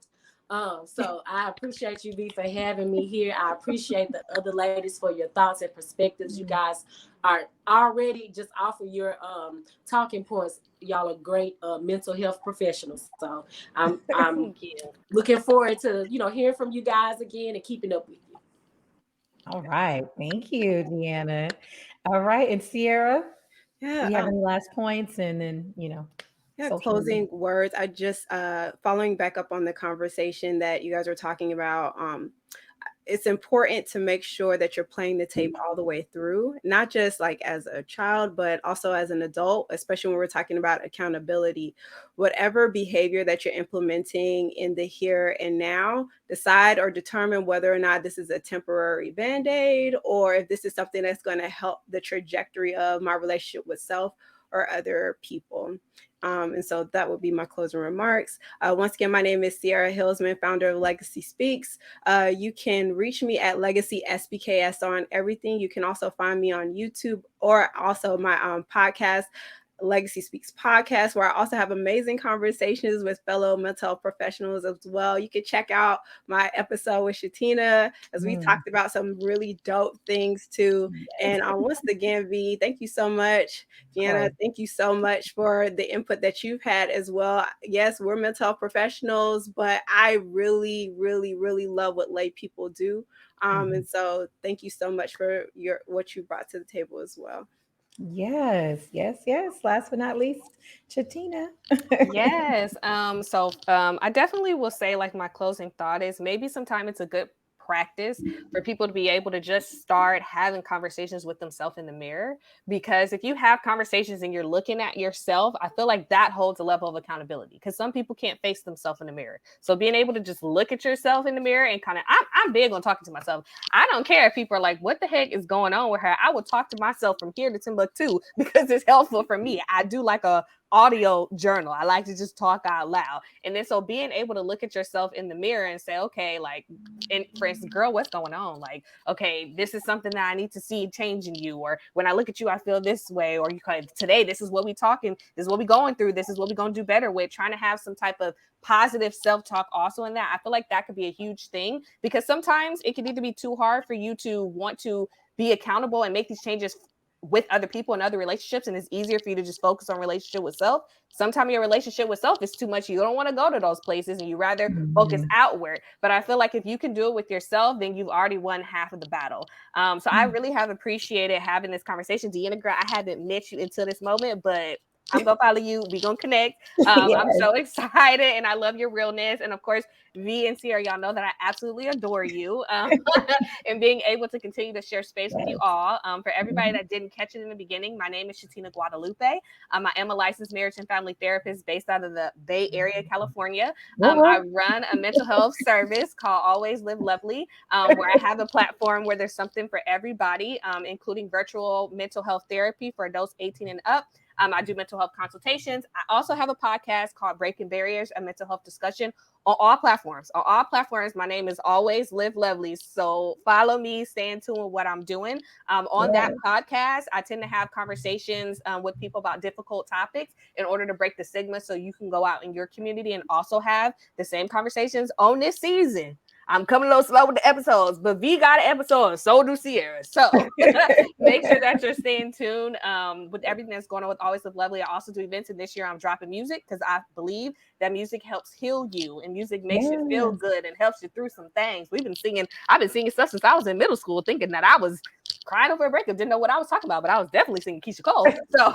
So I appreciate you, V, for having me here. I appreciate the other ladies for your thoughts and perspectives. You guys are already, just off of your talking points, y'all are great mental health professionals. So I'm looking forward to hearing from you guys again and keeping up with you. All right, thank you, Deanna. All right, and Sierra, do you have any last points? And then closing words. I just following back up on the conversation that you guys were talking about. It's important to make sure that you're playing the tape all the way through, not just like as a child, but also as an adult, especially when we're talking about accountability. Whatever behavior that you're implementing in the here and now, decide or determine whether or not this is a temporary Band-Aid or if this is something that's going to help the trajectory of my relationship with self or other people. And so that would be my closing remarks. Once again, my name is Sierra Hillsman, founder of Legacy Speaks. You can reach me at Legacy SBKS on everything. You can also find me on YouTube or also my podcast, Legacy Speaks podcast, where I also have amazing conversations with fellow mental health professionals as well. You can check out my episode with Chetina as we talked about some really dope things too. And once again, V, thank you so much. Deanna, thank you so much for the input that you've had as well. Yes, we're mental health professionals, but I really, really, really love what lay people do. And so thank you so much for what you brought to the table as well. Yes. Last but not least, Chetina. Yes. I definitely will say, like, my closing thought is maybe sometime it's a good practice for people to be able to just start having conversations with themselves in the mirror. Because if you have conversations and you're looking at yourself, I feel like that holds a level of accountability, because some people can't face themselves in the mirror. So being able to just look at yourself in the mirror and kind of, I'm big on talking to myself. I don't care if people are like, what the heck is going on with her? I will talk to myself from here to Timbuktu because it's helpful for me. I do like a audio journal. I like to just talk out loud. And then so being able to look at yourself in the mirror and say, okay, like, and for instance, girl, what's going on? Like, okay, this is something that I need to see change in you. Or when I look at you, I feel this way. Or you kind of, today, this is what we talking, this is what we going through, this is what we going to do better with. Trying to have some type of positive self-talk also in that. I feel like that could be a huge thing, because sometimes it can either be too hard for you to want to be accountable and make these changes with other people and other relationships, and it's easier for you to just focus on relationship with self. Sometimes your relationship with self is too much. You don't want to go to those places and you rather focus outward. But I feel like if you can do it with yourself, then you've already won half of the battle. So I really have appreciated having this conversation. Deanna, girl, I haven't met you until this moment, but I'm going to follow you. We're going to connect. I'm so excited, and I love your realness. And of course, V and Sierra, y'all know that I absolutely adore you, and being able to continue to share space with you all. For everybody that didn't catch it in the beginning, my name is Chetina Guadalupe. I am a licensed marriage and family therapist based out of the Bay Area, California. I run a mental health service called Always Live Lovely, where I have a platform where there's something for everybody, including virtual mental health therapy for adults 18 and up. I do mental health consultations. I also have a podcast called Breaking Barriers, a mental health discussion on all platforms. On all platforms, my name is Always Live Lovely. So follow me, stay in tune with what I'm doing. On that podcast, I tend to have conversations with people about difficult topics in order to break the stigma, so you can go out in your community and also have the same conversations on this season. I'm coming a little slow with the episodes, but V got an episode, so do Sierra. So make sure that you're staying tuned with everything that's going on with Always Live Lovely. I also do events, and this year I'm dropping music because I believe that music helps heal you, and music makes you feel good and helps you through some things. I've been singing stuff since I was in middle school, thinking that I was crying over a breakup, didn't know what I was talking about, but I was definitely singing Keisha Cole. So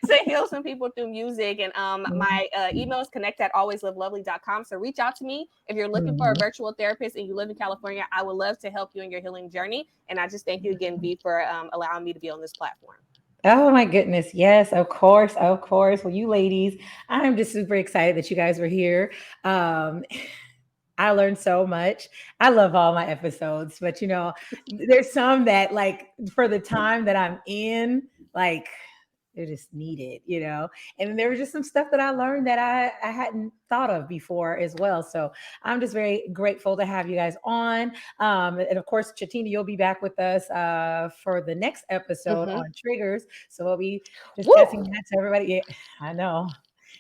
to heal some people through music. And my email is connect@alwayslivelovely.com. So reach out to me if you're looking for a virtual therapist and you live in California. I would love to help you in your healing journey. And I just thank you again, V, for allowing me to be on this platform. Oh my goodness. Yes, of course. Well, you ladies, I'm just super excited that you guys were here. I learned so much. I love all my episodes, but there's some that like for the time that I'm in, like they're just needed. And then there was just some stuff that I learned that I hadn't thought of before as well. So I'm just very grateful to have you guys on. And of course, Chetina, you'll be back with us for the next episode Mm-hmm. on triggers. So we'll be discussing Woo! that to everybody. Yeah, I know.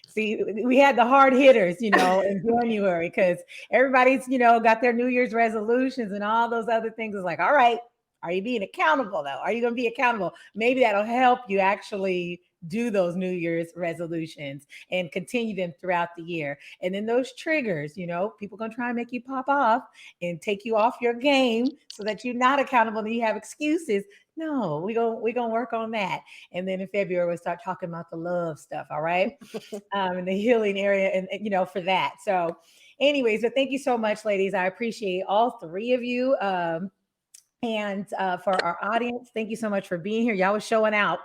See, we had the hard hitters, in January because everybody's, got their New Year's resolutions and all those other things. It's like, all right, are you being accountable though? Are you going to be accountable? Maybe that'll help you actually do those New Year's resolutions and continue them throughout the year. And then those triggers, people going to try and make you pop off and take you off your game so that you're not accountable and you have excuses. No, we gonna work on that. And then in February we'll start talking about the love stuff. All right. In the healing area and for that. So anyways, but thank you so much, ladies. I appreciate all three of you. And for our audience, thank you so much for being here. Y'all was showing out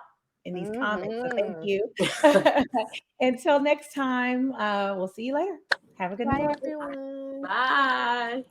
in these comments. So thank Mm-hmm. you. Until next time, we'll see you later. Have a good Bye, night. everyone. Bye.